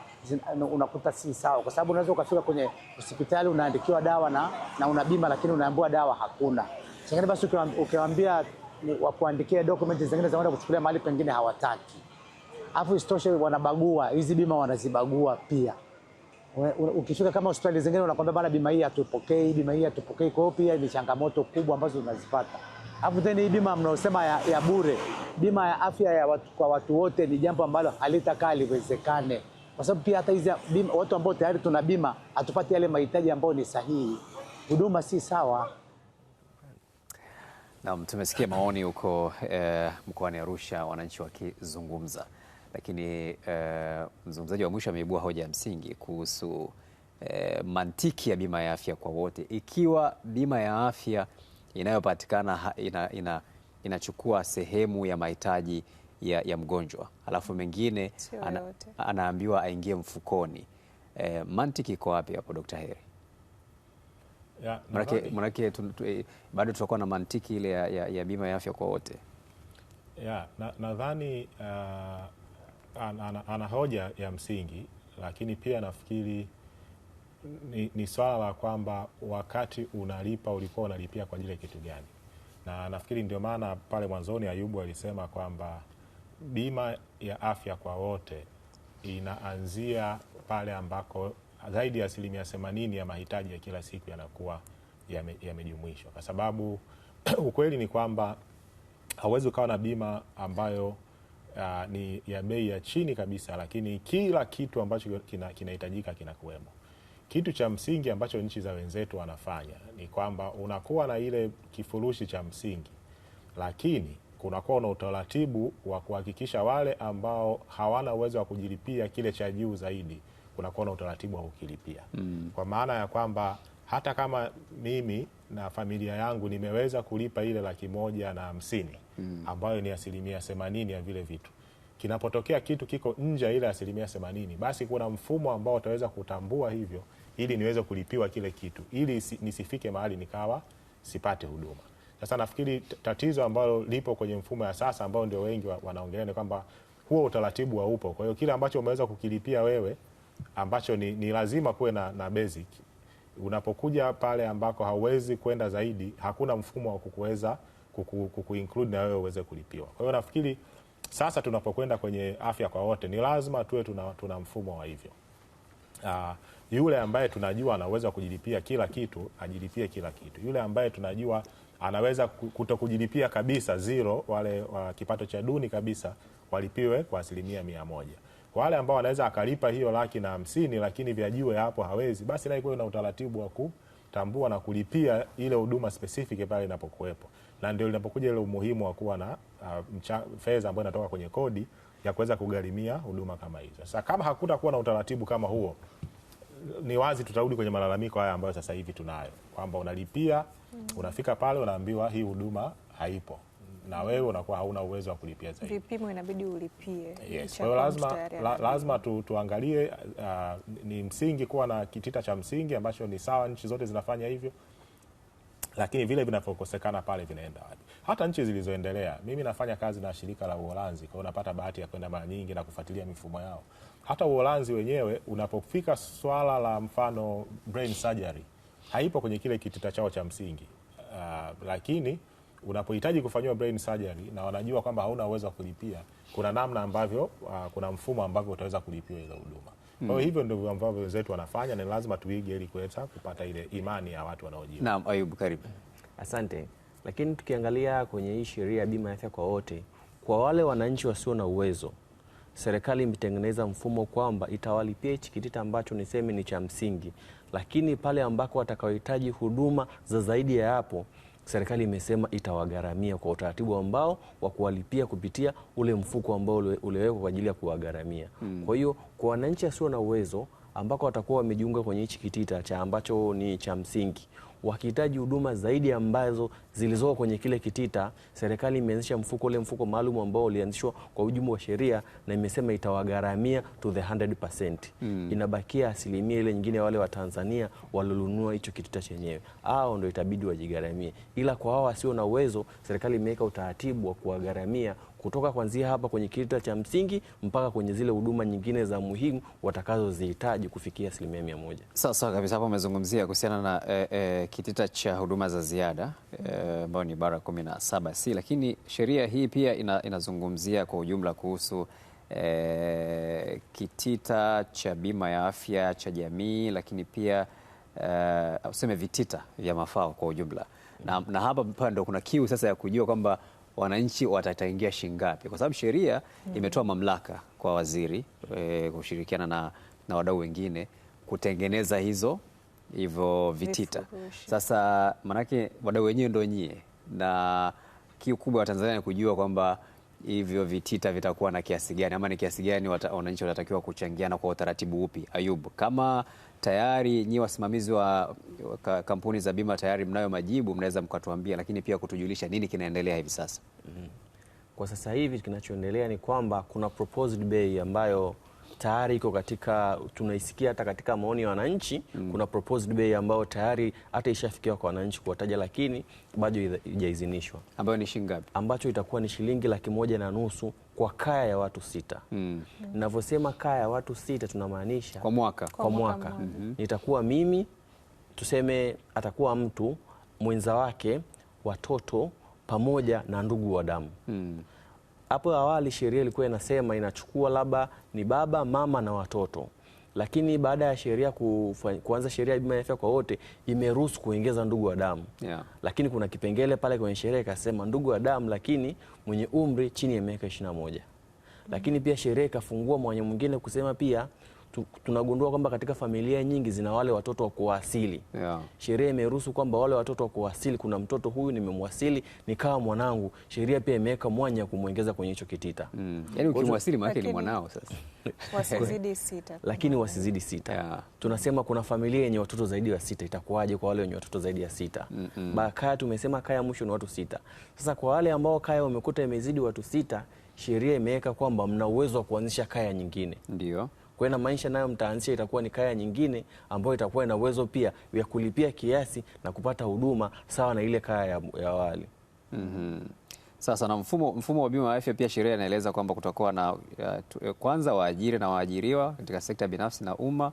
unakuta si sawa. Kwa sababu unaweza ukafika kwenye hospitali unaandikiwa dawa na una bima, lakini unaambiwa dawa hakuna. Chengine basi ukiwaambia wakuandikia dokumenti zingine za kwenda kuchukulia mahali pengine hawataki. Alafu isitoshe wanabagua, hizi bima wanazibagua pia. Ukifika kama hospitali zingine unakwambia bana bima hii hatupokei, bima hii hatupokei. Kwa hiyo pia ni changamoto kubwa ambazo unazipata. Alafu tena hii bima mnaosema ya bure, bima ya afya kwa watu wote ni jambo ambalo halitakaa liwezekane. Kwa sababu pia hata hizi watu ambao tayari tuna bima hatupati yale mahitaji ambayo ni sahihi. Huduma si sawa. Naam, tumesikia maoni huko mkoani Arusha wananchi wakizungumza. Lakini mzungumzaji wa mwisho ameibua hoja ya msingi kuhusu mantiki ya bima ya afya kwa wote. Ikiwa bima ya afya inayopatikana inachukua sehemu ya mahitaji ya mgonjwa, alafu mengine anaambiwa aingie mfukoni, mantiki iko wapi hapo, Dr. Heri? Manake bado tutakuwa na mantiki ile ya bima ya afya kwa wote. Nadhani ana hoja ya msingi, lakini pia nafikiri ni swala la kwamba wakati unalipa ulikuwa unalipia kwa ajili ya kitu gani, na nafikiri ndio maana pale mwanzoni Ayubu alisema kwamba bima ya afya kwa wote inaanzia pale ambako zaidi ya 80% ya mahitaji ya kila siku yanakuwa yamejumuishwa, kwa sababu ukweli ni kwamba hauwezi ukawa na bima ambayo ni ya bei ya chini kabisa, lakini kila kitu ambacho kinahitajika kinakuwemo. Kitu cha msingi ambacho nchi za wenzetu wanafanya ni kwamba unakuwa na ile kifurushi cha msingi, lakini kunakuwa na utaratibu wa kuhakikisha wale ambao hawana uwezo wa kujilipia kile cha juu zaidi, kunakuwa na utaratibu wa kukilipia. Kwa maana ya kwamba hata kama mimi na familia yangu nimeweza kulipa ile 150,000 ambayo ni 80% ya vile vitu, kinapotokea kitu kiko nje ya ile 80%, basi kuna mfumo ambao utaweza kutambua hivyo ili niweze kulipiwa kile kitu, ili nisifike mahali nikawa sipate huduma. Sasa nafikiri tatizo ambalo lipo kwenye mfumo ya sasa ambao ndio wengi wanaongelea ni kwamba huo utaratibu haupo. Kwa hiyo kile ambacho umeweza kukilipia wewe ambacho ni lazima kuwe na basic, unapokuja pale ambako hauwezi kwenda zaidi, hakuna mfumo wa kukuweza kukuinclude na wewe uweze kulipiwa. Kwa hiyo nafikiri sasa tunapokwenda kwenye afya kwa wote ni lazima tuwe tuna mfumo wa hivyo. Yule ambaye tunajua anaweza kujilipia kila kitu ajilipie kila kitu. Yule ambaye tunajua anaweza kutokujilipia kabisa, zero, wale wa kipato cha duni kabisa, walipiwe kwa 100%. Kwa wale ambao wanaweza akalipa hiyo 150,000 lakini vya juu hapo hawezi, basi na ikuwe na utaratibu wa kutambua na kulipia ile huduma specific pale inapokuwepo. Na ndio linapokuja ile umuhimu wa kuwa na fedha ambayo inatoka kwenye kodi ya kuweza kugharimia huduma kama hizo. Sasa kama hakutakuwa na utaratibu kama huo, ni wazi tutarudi kwenye malalamiko haya ambayo sasa hivi tunayo, kwamba unalipia, unafika pale unaambiwa hii huduma haipo, na wewe unakuwa hauna uwezo wa kulipia zaidi. Vipimo inabidi ulipie. Yes. Kwa hiyo lazima tuangalie, ni msingi kuwa na kitita cha msingi ambacho ni sawa, nchi zote zinafanya hivyo, lakini vile vinavyokosekana pale vinaenda wapi? Hata nchi zilizoendelea, mimi nafanya kazi na shirika la Uholanzi, kwa hiyo napata bahati ya kwenda mara nyingi na kufuatilia mifumo yao. Hata Uholanzi wenyewe unapofika swala la mfano brain surgery, haipo kwenye kile kitita chao cha msingi. Lakini unapohitaji kufanyiwa brain surgery na wanajua kwamba hauna uwezo wa kulipia, kuna namna ambavyo kuna mfumo ambavyo utaweza kulipia ile huduma. Kwa hiyo hivyo ndivyo ambavyo wenzetu wanafanya, na lazima tuige ili kuweza kupata ile imani ya watu wanaojiwa. Naam, Ayubu, karibu. Asante. Lakini tukiangalia kwenye hii sheria ya bima ya afya kwa wote, kwa wale wananchi wasio na uwezo, serikali imetengeneza mfumo kwamba itawalipia hichi kitita ambacho niseme ni cha msingi, lakini pale ambako watakaohitaji huduma za zaidi ya hapo, serikali imesema itawagharamia kwa utaratibu ambao wa kuwalipia kupitia ule mfuko ambao uliwekwa kwa ajili ya kuwagharamia. Kwa hiyo kwa wananchi wasio na uwezo ambako watakuwa wamejiunga kwenye hichi kitita cha ambacho ni cha msingi, wakihitaji huduma zaidi ambazo zilizoko kwenye kile kitita, serikali imeanzisha ule mfuko maalum ambao ulianzishwa kwa ujumu wa sheria, na imesema itawagharamia to the 100%. Inabakia asilimia ile nyingine wale wa Tanzania walionunua hicho kitita chenyewe, hao ndio itabidi wajigharamie. Ila kwa hao wasio na uwezo, serikali imeweka utaratibu wa kuwagharamia kutoka kuanzia hapa kwenye kitita cha msingi mpaka kwenye zile huduma nyingine za muhimu watakazozihitaji kufikia 100%. Sawa kabisa. Hapo umezungumzia kuhusiana na kitita cha huduma za ziada ambayo ni ibara 17C, lakini sheria hii pia inazungumzia kwa ujumla kuhusu kitita cha bima ya afya cha jamii, lakini pia useme vitita vya mafao kwa ujumla. Na hapa ndo kuna kiu sasa ya kujua kwamba wananchi watataingia shingapi, kwa sababu sheria imetoa mamlaka kwa waziri kushirikiana na wadau wengine kutengeneza hivyo vitita. Sasa manake wadau wenyewe ndio nyie, na kiu kubwa wa Tanzania ni kujua kwamba hivyo vitita vitakuwa na kiasi gani, ama ni kiasi gani wananchi watatakiwa kuchangiana kwa utaratibu upi? Ayubu, kama tayari nyi wasimamizi wa kampuni za bima tayari mnayo majibu, mnaweza mkatuambia, lakini pia kutujulisha nini kinaendelea hivi sasa. Kwa sasa hivi kinachoendelea ni kwamba kuna proposed bay ambayo tayari iko katika, tunaisikia hata katika maoni ya wananchi kuna proposed bei ambayo tayari hata ishafikiwa kwa wananchi kuwataja, lakini bado haijaidhinishwa. Ambayo ni shilingi ngapi? Ambacho itakuwa ni shilingi 1,500,000 kwa kaya ya watu 6. Ninavyosema kaya ya watu 6 tunamaanisha kwa mwaka. Kwa mwaka. Nitakuwa mimi, tuseme atakuwa mtu mwenza wake, watoto pamoja na ndugu wa damu. Hapo awali sheria ilikuwa inasema inachukua labda ni baba, mama na watoto. Lakini baada ya sheria kuanza sheria ya bima ya afya kwa wote imeruhusu kuongeza ndugu wa damu. Lakini kuna kipengele pale kwenye sheria ikasema ndugu wa damu lakini mwenye umri chini ya miaka 21. Lakini pia sheria ikafungua mwanya mwingine kusema pia tunagundua kwamba katika familia nyingi zina wale watoto wa kuasili. Sheria imeruhusu kwamba wale watoto wa kuasili, kuna mtoto huyu nimemwasili nikawa mwanangu, sheria pia imeweka mwanya kumuongeza kwenye hicho kitita. Yaani ukimwasili maana ni mwanao sasa. Wasizidi 6. Lakini wasizidi 6. Tunasema kuna familia yenye watoto zaidi ya 6, itakuwaje kwa wale wenye watoto zaidi ya 6? Kaya tumesema kaya mwisho ni watu 6. Sasa kwa wale ambao kaya wamekuta imezidi watu 6, sheria imeweka kwamba mna uwezo wa kuanzisha kaya nyingine. Ndio. Kwa na maisha nayo mtaanzisha itakuwa ni kaya nyingine ambayo itakuwa ina uwezo pia ya kulipia kiasi na kupata huduma sawa na ile kaya ya awali. Sasa na mfumo wa bima ya afya pia sheria inaeleza kwamba kutakuwa na kwanza waajiri na waajiriwa katika sekta binafsi na umma,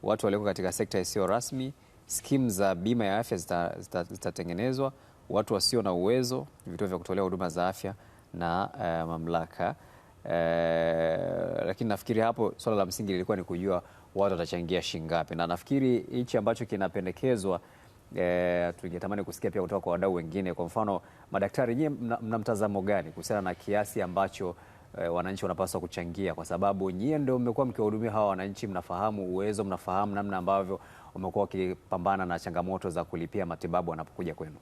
watu walioko katika sekta isiyo rasmi, skimu za bima ya afya zitatengenezwa, watu wasio na uwezo, vituo vya kutolea huduma za afya na mamlaka. Lakini nafikiri hapo swala la msingi lilikuwa ni kujua watu watachangia shilingi ngapi, na nafikiri hichi ambacho kinapendekezwa tungetamani kusikia pia kutoka kwa wadau wengine. Kwa mfano madaktari, nyie mna mtazamo gani kuhusiana na kiasi ambacho wananchi wanapaswa kuchangia, kwa sababu nyie ndio mmekuwa mkiwahudumia hawa wananchi, mnafahamu uwezo, mnafahamu namna ambavyo wamekuwa wakipambana na changamoto za kulipia matibabu wanapokuja kwenu.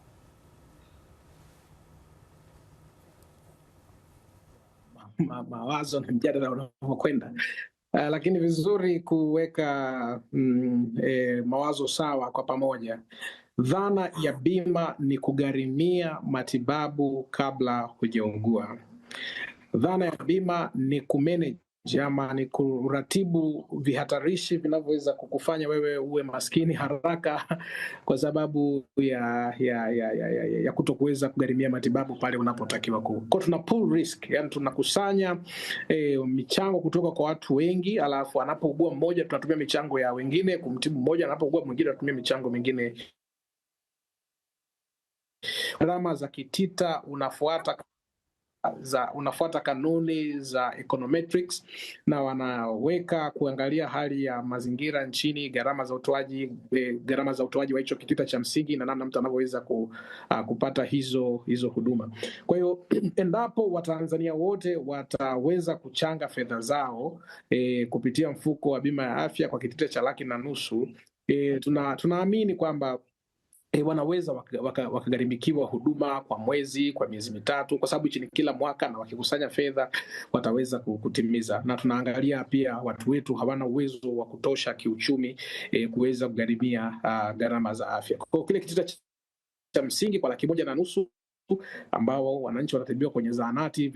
Mawazo na mjadala unapokwenda, lakini vizuri kuweka mawazo sawa kwa pamoja. Dhana ya bima ni kugharimia matibabu kabla hujaugua. Dhana ya bima ni kumanage ama ni kuratibu vihatarishi vinavyoweza kukufanya wewe uwe maskini haraka kwa sababu ya kutokuweza kugharimia matibabu pale unapotakiwa kwa tuna pool risk, yani tunakusanya michango kutoka kwa watu wengi, alafu anapougua mmoja tunatumia michango ya wengine kumtibu mmoja, anapougua mwingine tunatumia michango mingine. Gharama za kitita unafuata kanuni za econometrics na wanaweka kuangalia hali ya mazingira nchini, gharama za utoaji wa hicho kitita cha msingi na namna mtu anavyoweza kupata hizo huduma. Kwa hiyo endapo Watanzania wote wataweza kuchanga fedha zao kupitia mfuko wa bima ya afya kwa kitita cha 1,500,000, tunaamini kwamba wanaweza wakagharimikiwa huduma kwa mwezi, kwa miezi mitatu, kwa sababu hichi ni kila mwaka, na wakikusanya fedha wataweza kutimiza. Na tunaangalia pia watu wetu hawana uwezo wa kutosha kiuchumi kuweza kugharimia gharama za afya. Kwa kile kitita cha msingi kwa 1,500,000 ambao wananchi wanatibiwa kwenye zahanati,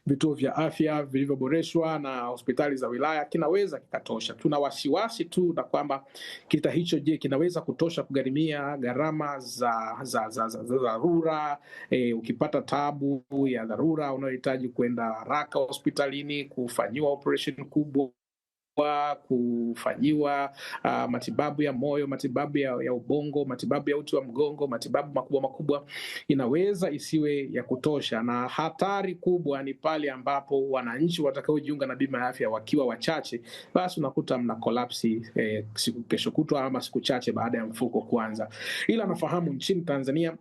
vituo vya afya vilivyoboreshwa na hospitali za wilaya kinaweza kikatosha. Tuna wasiwasi tu na kwamba kita hicho kinaweza kutosha kugharimia gharama za dharura. Ukipata tabu ya dharura unayohitaji kwenda haraka hospitalini kufanyiwa operation kubwa, kufanyiwa matibabu ya moyo, matibabu ya ubongo, matibabu ya uti wa mgongo, matibabu makubwa, inaweza isiwe ya kutosha. Na hatari kubwa ni pale ambapo wananchi watakaojiunga na bima ya afya wakiwa wachache, basi unakuta mna kolapsi kesho kutwa ama siku chache baada ya mfuko kuanza. Ila nafahamu nchini Tanzania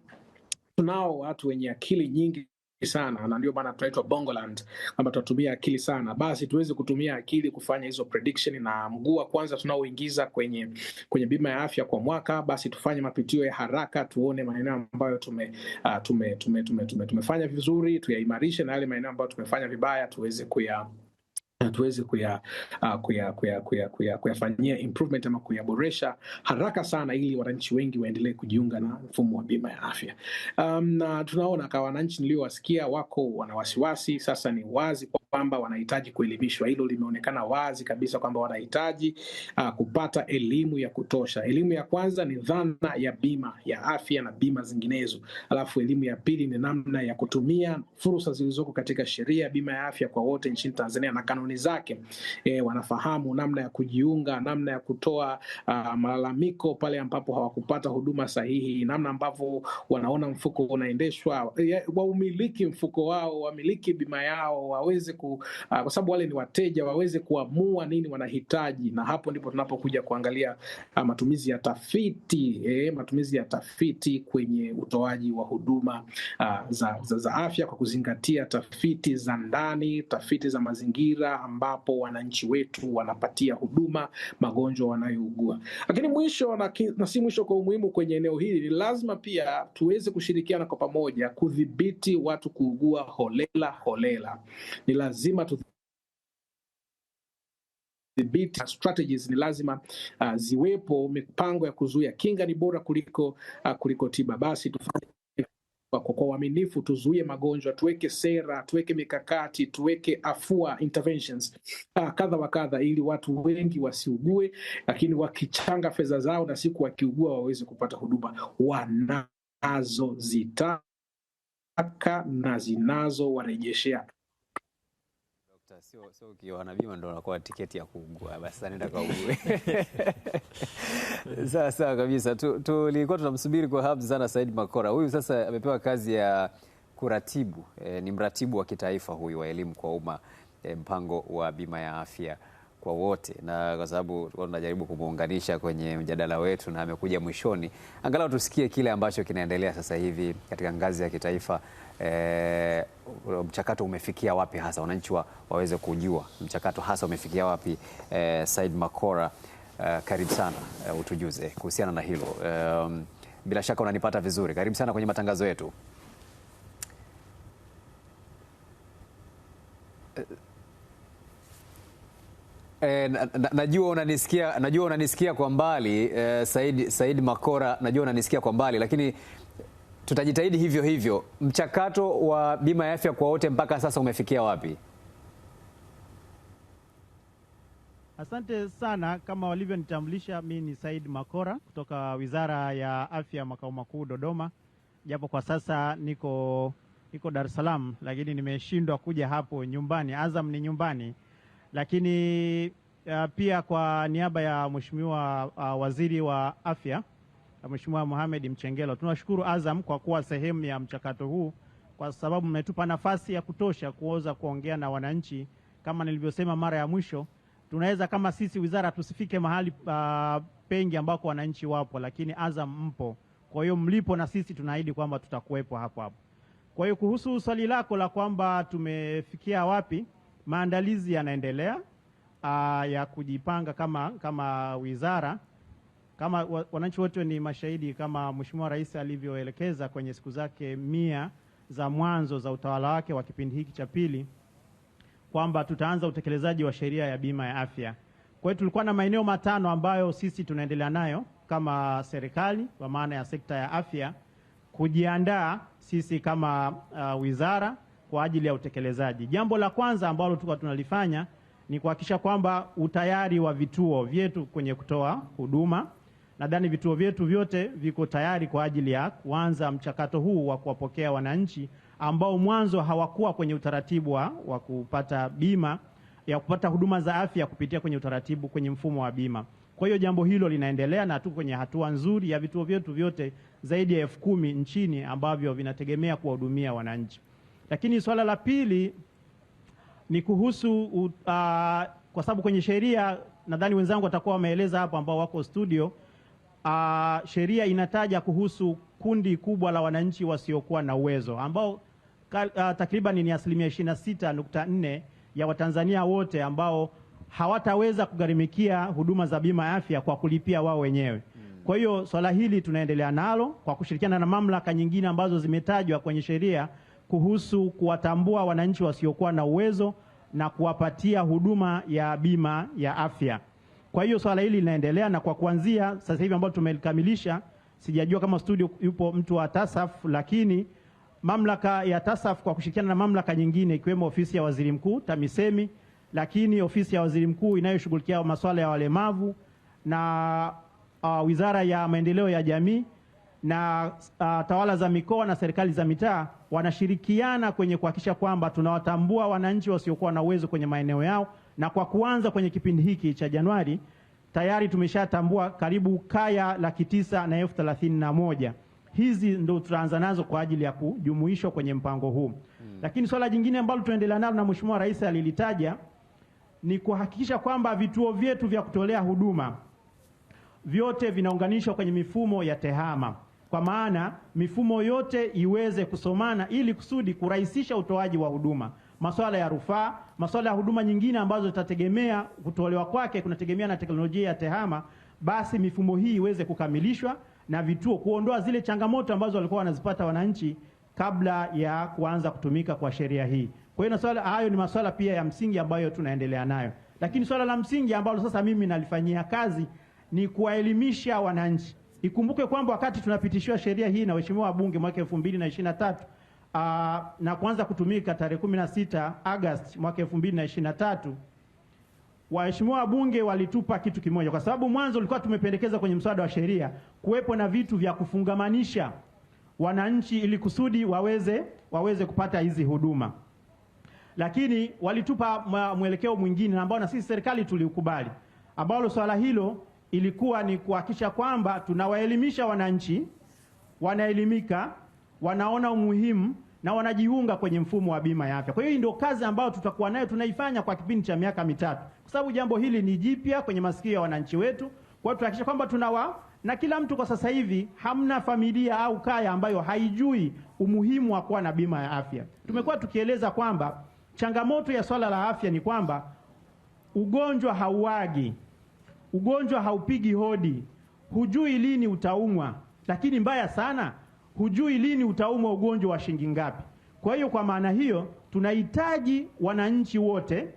tunao watu wenye akili nyingi sana, na ndio maana tunaitwa Bongoland, kwamba tunatumia akili sana. Basi tuweze kutumia akili kufanya hizo prediction, na mguu wa kwanza tunaoingiza kwenye bima ya afya kwa mwaka, basi tufanye mapitio ya haraka, tuone maeneo ambayo tumefanya vizuri, tuyaimarishe, na yale maeneo ambayo tumefanya vibaya tuweze kuyafanyia improvement ama kuyaboresha haraka sana, ili wananchi wengi waendelee kujiunga na mfumo wa bima ya afya. Na tunaona kwa wananchi niliowasikia wako wana wasiwasi. Sasa ni wazi kwamba wanahitaji kuelimishwa. Hilo limeonekana wazi kabisa kwamba wanahitaji kupata elimu ya kutosha. Elimu ya kwanza ni dhana ya bima ya afya na bima zinginezo. Alafu elimu ya pili ni namna ya kutumia fursa zilizoko katika sheria ya bima ya afya kwa wote nchini Tanzania na kanuni zake. Wanafahamu namna ya kujiunga, namna ya kutoa malalamiko pale ambapo hawakupata huduma sahihi, namna ambavyo wanaona mfuko unaendeshwa, waumiliki mfuko wao, wamiliki bima yao, waweze kwa sababu wale ni wateja, waweze kuamua nini wanahitaji. Na hapo ndipo tunapokuja kuangalia matumizi ya tafiti kwenye utoaji wa huduma za afya, kwa kuzingatia tafiti za ndani, tafiti za mazingira ambapo wananchi wetu wanapatia huduma magonjwa wanayougua. Lakini mwisho na si mwisho kwa umuhimu kwenye eneo hili, ni lazima pia tuweze kushirikiana kwa pamoja kudhibiti watu kuugua holela. Ni lazima kudhibiti strategies, ni lazima ziwepo mipango ya kuzuia. Kinga ni bora kuliko tiba. Basi tufanye kwa uaminifu, tuzuie magonjwa, tuweke sera, tuweke mikakati, tuweke afua interventions kadha wa kadha, ili watu wengi wasiugue, lakini wakichanga fedha zao na siku wakiugua waweze kupata huduma wanazozitaka na zinazowarejeshea. Sio ukiwa na bima ndio unakuwa tiketi ya kuugua, basi nenda kaugue. Sawa kabisa. Tulikuwa tunamsubiri kwa hamu sana Said Makora. Huyu sasa amepewa kazi ya kuratibu, ni mratibu wa kitaifa huyu wa elimu kwa umma, mpango wa bima ya afya kwa wote, na kwa sababu tunajaribu kumuunganisha kwenye mjadala wetu na amekuja mwishoni, angalau tusikie kile ambacho kinaendelea sasa hivi katika ngazi ya kitaifa. Mchakato umefikia wapi hasa, wananchi waweze kujua mchakato hasa umefikia wapi. Said Makora, karibu sana, utujuze kuhusiana na hilo. Bila shaka unanipata vizuri, karibu sana kwenye matangazo yetu. Najua unanisikia kwa mbali, Said Makora, najua unanisikia kwa mbali, lakini tutajitahidi hivyo hivyo. Mchakato wa bima ya afya kwa wote mpaka sasa umefikia wapi? Asante sana. Kama walivyonitambulisha, mimi ni Said Makora kutoka Wizara ya Afya makao makuu Dodoma, japo kwa sasa niko Dar es Salaam, lakini nimeshindwa kuja hapo nyumbani. Azam ni nyumbani, lakini pia kwa niaba ya Mheshimiwa Waziri wa Afya, Mheshimiwa Mohamed Mchengelo, tunashukuru Azam kwa kuwa sehemu ya mchakato huu, kwa sababu mmetupa nafasi ya kutosha kuweza kuongea na wananchi. Kama nilivyosema mara ya mwisho, tunaweza kama sisi wizara tusifike mahali pengi ambako wananchi wapo, lakini Azam mpo. Kwa hiyo mlipo na sisi tunaahidi kwamba tutakuwepo hapo hapo. Kwa hiyo kuhusu swali lako la kwamba tumefikia wapi, maandalizi yanaendelea ya kujipanga kama wizara. Kama wananchi wote ni mashahidi, kama Mheshimiwa Rais alivyoelekeza kwenye siku zake 100 za mwanzo za utawala wake wa kipindi hiki cha pili, kwamba tutaanza utekelezaji wa sheria ya bima ya afya. Kwa hiyo tulikuwa na maeneo 5 ambayo sisi tunaendelea nayo kama serikali, kwa maana ya sekta ya afya, kujiandaa sisi kama wizara kwa ajili ya utekelezaji. Jambo la kwanza ambalo tulikuwa tunalifanya ni kuhakikisha kwamba utayari wa vituo vyetu kwenye kutoa huduma. Nadhani vituo vyetu vyote viko tayari kwa ajili ya kuanza mchakato huu wa kuwapokea wananchi ambao mwanzo hawakuwa kwenye utaratibu wa kupata bima ya kupata huduma za afya kupitia kwenye utaratibu kwenye mfumo wa bima. Kwa hiyo jambo hilo linaendelea na tuko kwenye hatua nzuri ya vituo vyetu vyote zaidi ya 10,000 nchini ambavyo vinategemea kuwahudumia wananchi. Lakini swala la pili ni kuhusu kwa sababu kwenye sheria, nadhani wenzangu watakuwa wameeleza hapo ambao wako studio, sheria inataja kuhusu kundi kubwa la wananchi wasiokuwa na uwezo ambao takriban ni 26.4% ya Watanzania wote ambao hawataweza kugharimikia huduma za bima ya afya kwa kulipia wao wenyewe. Kwa hiyo swala hili tunaendelea nalo kwa kushirikiana na mamlaka nyingine ambazo zimetajwa kwenye sheria kuhusu kuwatambua wananchi wasiokuwa na uwezo na kuwapatia huduma ya bima ya afya. Kwa hiyo swala hili linaendelea, na kwa kuanzia sasa hivi ambao tumekamilisha, sijajua kama studio yupo mtu wa TASAF, lakini mamlaka ya TASAF kwa kushirikiana na mamlaka nyingine ikiwemo ofisi ya waziri mkuu TAMISEMI, lakini ofisi ya waziri mkuu inayoshughulikia masuala ya walemavu na wizara ya maendeleo ya jamii na tawala za mikoa na serikali za mitaa wanashirikiana kwenye kuhakikisha kwamba tunawatambua wananchi wasiokuwa na uwezo kwenye maeneo yao, na kwa kuanza kwenye kipindi hiki cha Januari tayari tumeshatambua karibu kaya 931,000. Hizi ndo tutaanza nazo kwa ajili ya kujumuishwa kwenye mpango huu. Lakini swala jingine ambalo tunaendelea nalo na Mheshimiwa Rais alilitaja ni kuhakikisha kwamba vituo vyetu vya kutolea huduma vyote vinaunganishwa kwenye mifumo ya TEHAMA, kwa maana mifumo yote iweze kusomana ili kusudi kurahisisha utoaji wa huduma. Masuala ya rufaa, masuala ya huduma nyingine ambazo zitategemea kutolewa kwake kunategemea na teknolojia ya TEHAMA, basi mifumo hii iweze kukamilishwa na vituo kuondoa zile changamoto ambazo walikuwa wanazipata wananchi kabla ya kuanza kutumika kwa sheria hii. Kwa hiyo swala hayo ni masuala pia ya msingi ambayo tunaendelea nayo. Lakini swala la msingi ambalo sasa mimi nalifanyia kazi ni kuwaelimisha wananchi. Ikumbuke kwamba wakati tunapitishiwa sheria hii na waheshimiwa wabunge mwaka 2023 na kuanza kutumika tarehe 16 Agosti mwaka 2023, waheshimiwa wabunge walitupa kitu kimoja, kwa sababu mwanzo ulikuwa tumependekeza kwenye mswada wa sheria kuwepo na vitu vya kufungamanisha wananchi ili kusudi waweze kupata hizi huduma, lakini walitupa mwelekeo mwingine ambao na sisi serikali tuliukubali, ambalo swala hilo ilikuwa ni kuhakikisha kwamba tunawaelimisha wananchi, wanaelimika, wanaona umuhimu na wanajiunga kwenye mfumo wa bima ya afya. Kwa hiyo ndio kazi ambayo tutakuwa nayo tunaifanya kwa kipindi cha miaka mitatu, kwa sababu jambo hili ni jipya kwenye masikio ya wananchi wetu. Kwa hiyo tuhakikisha kwamba na kila mtu kwa sasa hivi hamna familia au kaya ambayo haijui umuhimu wa kuwa na bima ya afya. Tumekuwa tukieleza kwamba changamoto ya swala la afya ni kwamba ugonjwa hauagi, ugonjwa haupigi hodi, hujui lini utaumwa, lakini mbaya sana hujui lini utaumwa ugonjwa wa shilingi ngapi. Kwa hiyo kwa maana hiyo tunahitaji wananchi wote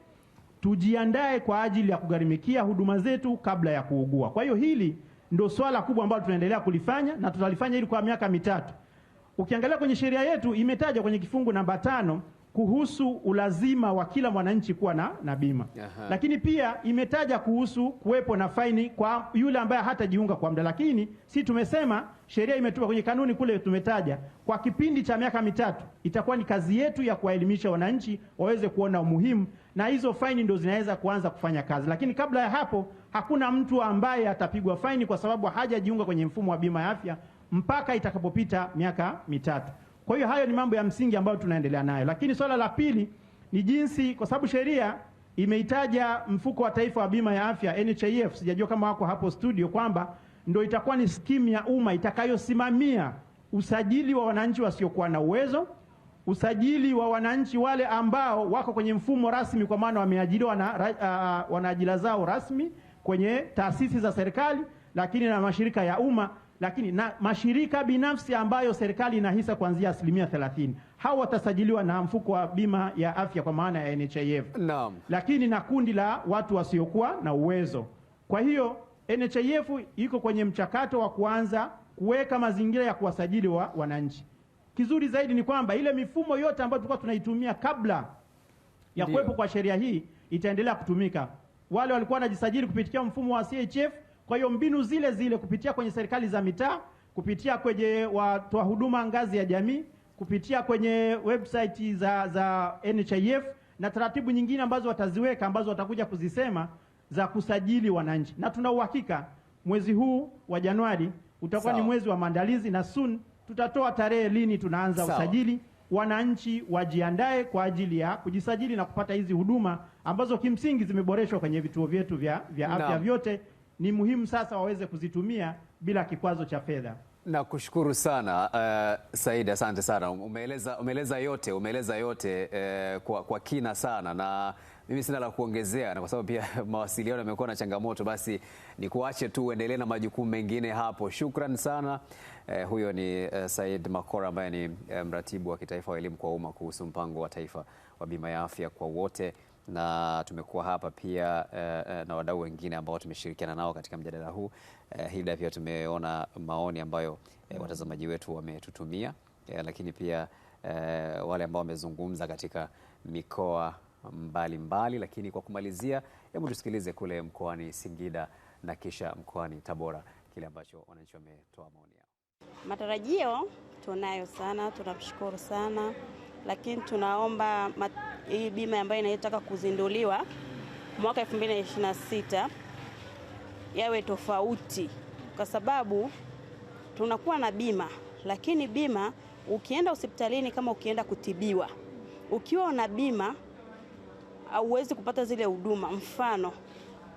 tujiandae kwa ajili ya kugharimikia huduma zetu kabla ya kuugua. Kwa hiyo hili ndio swala kubwa ambalo tunaendelea kulifanya na tutalifanya hili kwa miaka mitatu. Ukiangalia kwenye sheria yetu imetaja kwenye kifungu namba 5 kuhusu ulazima wa kila mwananchi kuwa na bima. Aha. Lakini pia imetaja kuhusu kuwepo na faini kwa yule ambaye hatajiunga kwa muda, lakini si tumesema sheria imetupa kwenye kanuni kule tumetaja kwa kipindi cha miaka mitatu itakuwa ni kazi yetu ya kuwaelimisha wananchi waweze kuona umuhimu, na hizo faini ndio zinaweza kuanza kufanya kazi. Lakini kabla ya hapo hakuna mtu ambaye atapigwa faini kwa sababu hajajiunga kwenye mfumo wa bima ya afya mpaka itakapopita miaka mitatu. Kwa hiyo hayo ni mambo ya msingi ambayo tunaendelea nayo. Lakini swala la pili ni jinsi, kwa sababu sheria imeitaja mfuko wa taifa wa bima ya afya NHIF, sijajua kama wako hapo studio, kwamba ndio itakuwa ni skimu ya umma itakayosimamia usajili wa wananchi wasiokuwa na uwezo, usajili wa wananchi wale ambao wako kwenye mfumo rasmi, kwa maana wameajiriwa na wana ajira zao rasmi kwenye taasisi za serikali, lakini na mashirika ya umma, lakini na mashirika binafsi ambayo serikali inahisa kuanzia 30%. Hao watasajiliwa na mfuko wa bima ya afya kwa maana ya NHIF. Naam. Lakini na kundi la watu wasiokuwa na uwezo. Kwa hiyo NHIF iko kwenye mchakato wa kuanza kuweka mazingira ya kuwasajili wananchi. Kizuri zaidi ni kwamba ile mifumo yote ambayo tulikuwa tunaitumia kabla ya kuwepo kwa sheria hii itaendelea kutumika. Wale walikuwa wanajisajili kupitia mfumo wa CHF, kwa hiyo mbinu zile zile kupitia kwenye serikali za mitaa, kupitia kwenye watoa huduma ngazi ya jamii, kupitia kwenye website za NHIF na taratibu nyingine ambazo wataziweka, ambazo watakuja kuzisema za kusajili wananchi. Na tuna uhakika mwezi huu wa Januari utakuwa ni mwezi wa maandalizi, na soon tutatoa tarehe lini tunaanza usajili. Wananchi wajiandae kwa ajili ya kujisajili na kupata hizi huduma ambazo kimsingi zimeboreshwa kwenye vituo vyetu vya afya vyote. Ni muhimu sasa waweze kuzitumia bila kikwazo cha fedha. Na kushukuru sana Said, asante sana. Umeeleza yote kwa kina sana, na mimi sina la kuongezea, na kwa sababu pia mawasiliano yamekuwa na changamoto, basi ni kuache tu uendelee na majukumu mengine hapo. Shukran sana. Huyo ni Said Makora ambaye ni mratibu wa kitaifa wa elimu kwa umma kuhusu mpango wa taifa wa bima ya afya kwa wote, na tumekuwa hapa pia na wadau wengine ambao tumeshirikiana nao katika mjadala huu. Hilda, pia tumeona maoni ambayo watazamaji wetu wametutumia, lakini pia wale ambao wamezungumza katika mikoa mbalimbali. Lakini kwa kumalizia, hebu tusikilize kule mkoani Singida na kisha mkoani Tabora kile ambacho wananchi wametoa maoni yao. Matarajio tunayo sana, tunamshukuru sana, lakini tunaomba hii bima ambayo inataka kuzinduliwa mwaka 2026 yawe tofauti, kwa sababu tunakuwa na bima, lakini bima ukienda hospitalini, kama ukienda kutibiwa, ukiwa una bima hauwezi kupata zile huduma. Mfano,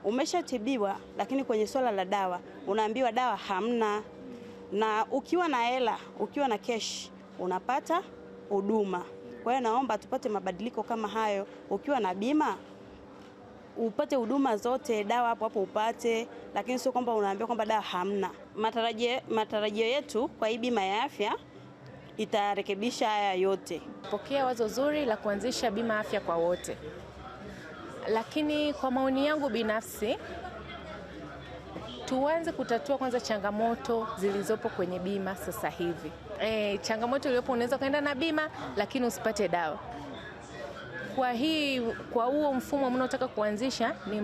umeshatibiwa lakini kwenye swala la dawa unaambiwa dawa hamna, na ukiwa na hela, ukiwa na cash unapata huduma. Kwa hiyo naomba tupate mabadiliko kama hayo, ukiwa na bima upate huduma zote, dawa hapo hapo upate, lakini sio kwamba unaambiwa kwamba dawa hamna. Matarajio yetu kwa hii bima ya afya itarekebisha haya yote. Pokea wazo zuri la kuanzisha bima ya afya kwa wote, lakini kwa maoni yangu binafsi, tuanze kutatua kwanza changamoto zilizopo kwenye bima sasa hivi. Changamoto iliyopo, unaweza kaenda na bima lakini usipate dawa. Kwa huo mfumo mnaotaka kuanzisha ni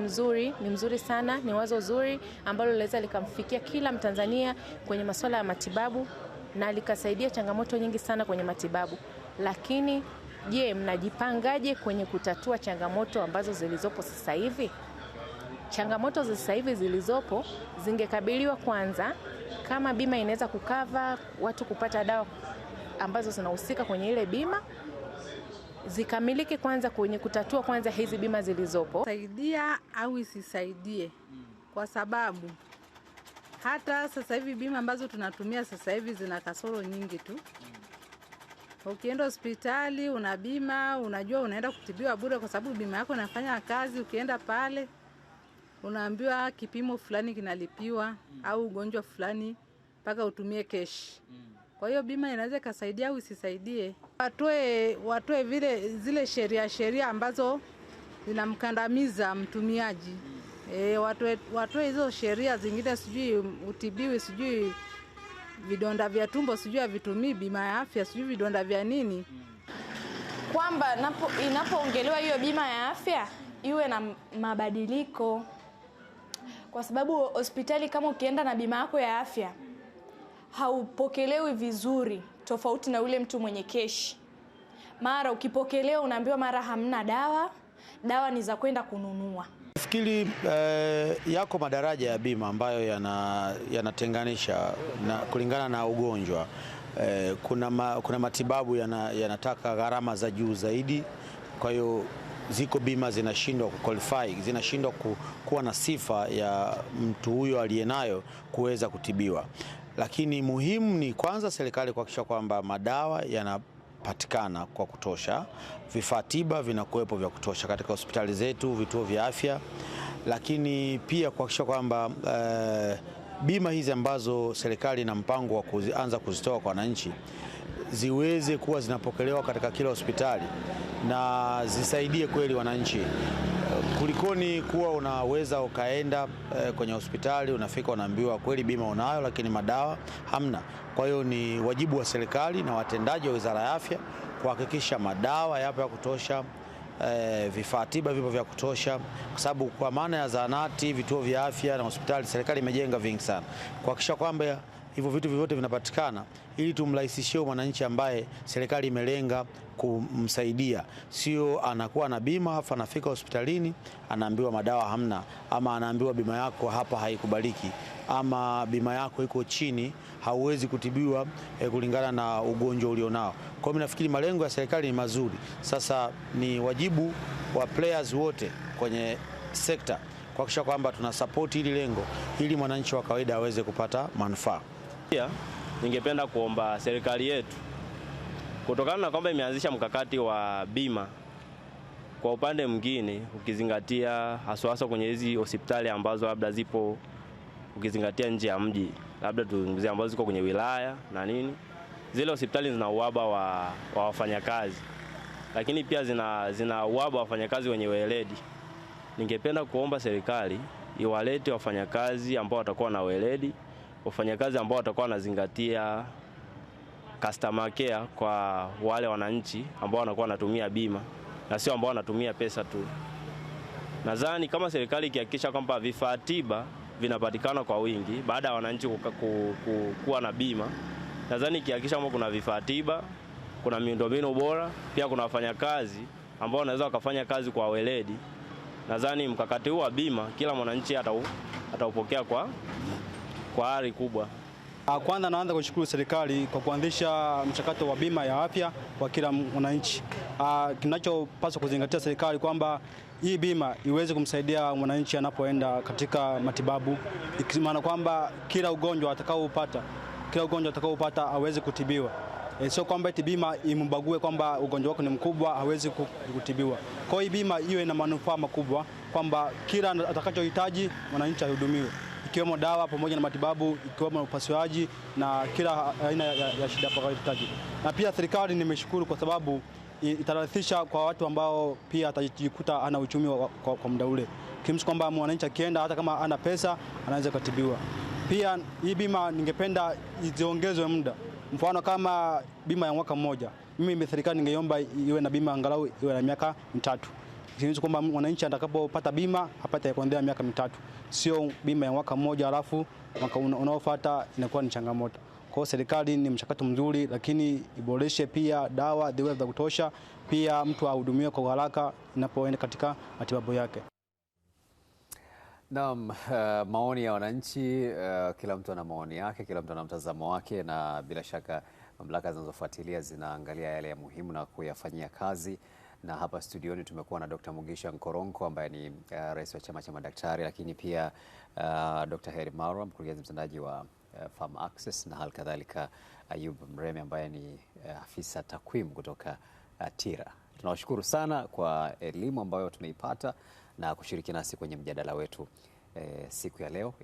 mzuri sana, ni wazo zuri ambalo linaweza likamfikia kila Mtanzania kwenye masuala ya matibabu na likasaidia changamoto nyingi sana kwenye matibabu. Lakini je, mnajipangaje kwenye kutatua changamoto ambazo zilizopo sasa hivi? Changamoto za sasa hivi zilizopo zingekabiliwa kwanza, kama bima inaweza kukava watu kupata dawa ambazo zinahusika kwenye ile bima, zikamilike kwanza kwenye kutatua kwanza hizi bima zilizopo. Saidia au isisaidie, kwa sababu hata sasa hivi bima ambazo tunatumia sasa hivi zina kasoro nyingi tu. Ukienda hospitali una bima, unajua unaenda kutibiwa bure kwa sababu bima yako inafanya kazi. Ukienda pale unaambiwa kipimo fulani kinalipiwa au ugonjwa fulani mpaka utumie cash. Kwa hiyo bima inaweza kusaidia au isisaidie. Watoe zile sheria ambazo zinamkandamiza mtumiaji. Watoe hizo sheria zingine, sijui utibiwi, sijui vidonda vya tumbo, sijui havitumii bima ya afya, sijui vidonda vya nini. Kwamba inapoongelewa hiyo bima ya afya iwe na mabadiliko, kwa sababu hospitali kama ukienda na bima yako ya afya haupokelewi vizuri, tofauti na ule mtu mwenye keshi. Mara ukipokelewa unaambiwa mara hamna dawa ni za kwenda kununua. Nafikiri yako madaraja ya bima ambayo yanatenganisha kulingana na ugonjwa. Kuna matibabu yanataka gharama za juu zaidi, kwa hiyo ziko bima zinashindwa kuqualify, zinashindwa kuwa na sifa ya mtu huyo aliyenayo kuweza kutibiwa. Lakini muhimu ni kwanza serikali kuhakikisha kwamba madawa yanapatikana kwa kutosha, vifaa tiba vinakuwepo vya kutosha katika hospitali zetu, vituo vya afya, lakini pia kuhakikisha kwamba bima hizi ambazo serikali ina mpango wa kuanza kuzitoa kwa wananchi ziweze kuwa zinapokelewa katika kila hospitali na zisaidie kweli wananchi, kulikoni kuwa unaweza ukaenda kwenye hospitali unafika unaambiwa kweli bima unayo lakini madawa hamna. Kwa hiyo ni wajibu wa serikali na watendaji wa Wizara ya Afya kuhakikisha madawa yapo ya kutosha, vifaa tiba vipo vya kutosha, kwa sababu kwa maana ya zahanati, vituo vya afya na hospitali serikali imejenga vingi sana, kuhakikisha kwamba hivyo vitu vyote vinapatikana ili tumrahisishie mwananchi ambaye serikali imelenga kumsaidia. Sio anakuwa na bima halafu anafika hospitalini anaambiwa madawa hamna, ama anaambiwa bima yako hapa haikubaliki, ama bima yako iko chini, hauwezi kutibiwa kulingana na ugonjwa ulionao. Kwa hiyo nafikiri malengo ya serikali ni mazuri. Sasa ni wajibu wa players wote kwenye sekta kuhakikisha kwamba tuna support hili lengo ili mwananchi wa kawaida aweze kupata manufaa. Pia ningependa kuomba serikali yetu, kutokana na kwamba imeanzisha mkakati wa bima, kwa upande mwingine ukizingatia hasa kwenye hizi hospitali ambazo labda zipo, ukizingatia nje ya mji, labda tuzungumzie ambazo ziko kwenye wilaya na nini, zile hospitali zina uhaba wa wafanyakazi, lakini pia zina uhaba wa wafanyakazi wenye weledi. Ningependa kuomba serikali iwalete wafanyakazi ambao watakuwa na weledi, wafanyakazi ambao watakuwa wanazingatia customer care kwa wale wananchi ambao wanakuwa wanatumia bima na sio ambao wanatumia pesa tu. Nadhani kama serikali ikihakikisha kwamba vifaa tiba vinapatikana kwa wingi baada ya wananchi kuwa na bima, nadhani ikihakikisha kwamba kuna vifaa tiba, kuna miundombinu bora, pia kuna wafanyakazi ambao wanaweza wakafanya kazi kwa weledi, nadhani mkakati huu wa bima kila mwananchi ataupokea kwa ari kubwa. Kwanza naanza kushukuru serikali kwa kuanzisha mchakato wa bima ya afya kwa kila mwananchi. Kinachopaswa kuzingatia serikali kwamba hii bima iweze kumsaidia mwananchi anapoenda katika matibabu, ikimaanisha kwamba kila ugonjwa atakaopata aweze kutibiwa. Sio kwamba eti bima imbague kwamba ugonjwa wako ni mkubwa hawezi kutibiwa. Kwa hiyo bima iwe na manufaa makubwa kwamba kila atakachohitaji mwananchi ahudumiwe, ikiwemo dawa pamoja na matibabu, ikiwemo upasuaji na kila aina ya shida atakayohitaji. Na pia serikali nimeshukuru kwa sababu itarahisisha kwa watu ambao pia atajikuta ana uchumi kwa muda ule. Kimsingi kwamba mwananchi akienda hata kama ana pesa anaweza kutibiwa. Pia hii bima ningependa iongezwe muda. Mfano kama bima ya mwaka mmoja. Mimi serikali ningeomba iwe na bima angalau iwe na miaka 3. Kimsingi kwamba mwananchi atakapopata bima apate kuanzia miaka 3. Sio bima ya mwaka mmoja alafu mwaka unaofuata inakuwa ni changamoto. Kwa hiyo serikali ni mchakato mzuri, lakini iboreshe pia dawa ziwe za kutosha, pia mtu ahudumiwe kwa haraka inapoenda katika matibabu yake. Naam, maoni ya wananchi, kila mtu ana maoni yake, kila mtu ana mtazamo wake, na bila shaka mamlaka zinazofuatilia zinaangalia yale ya muhimu na kuyafanyia kazi. Na hapa studioni tumekuwa na Dr. Mugisha Nkoronko ambaye ni rais wa chama cha madaktari, lakini pia Dr. Heri Marwa, mkurugenzi mtendaji wa Farm Access, na hali kadhalika Ayub Mreme ambaye ni afisa takwimu kutoka TIRA. Tunawashukuru sana kwa elimu ambayo tumeipata na kushiriki nasi kwenye mjadala wetu siku ya leo.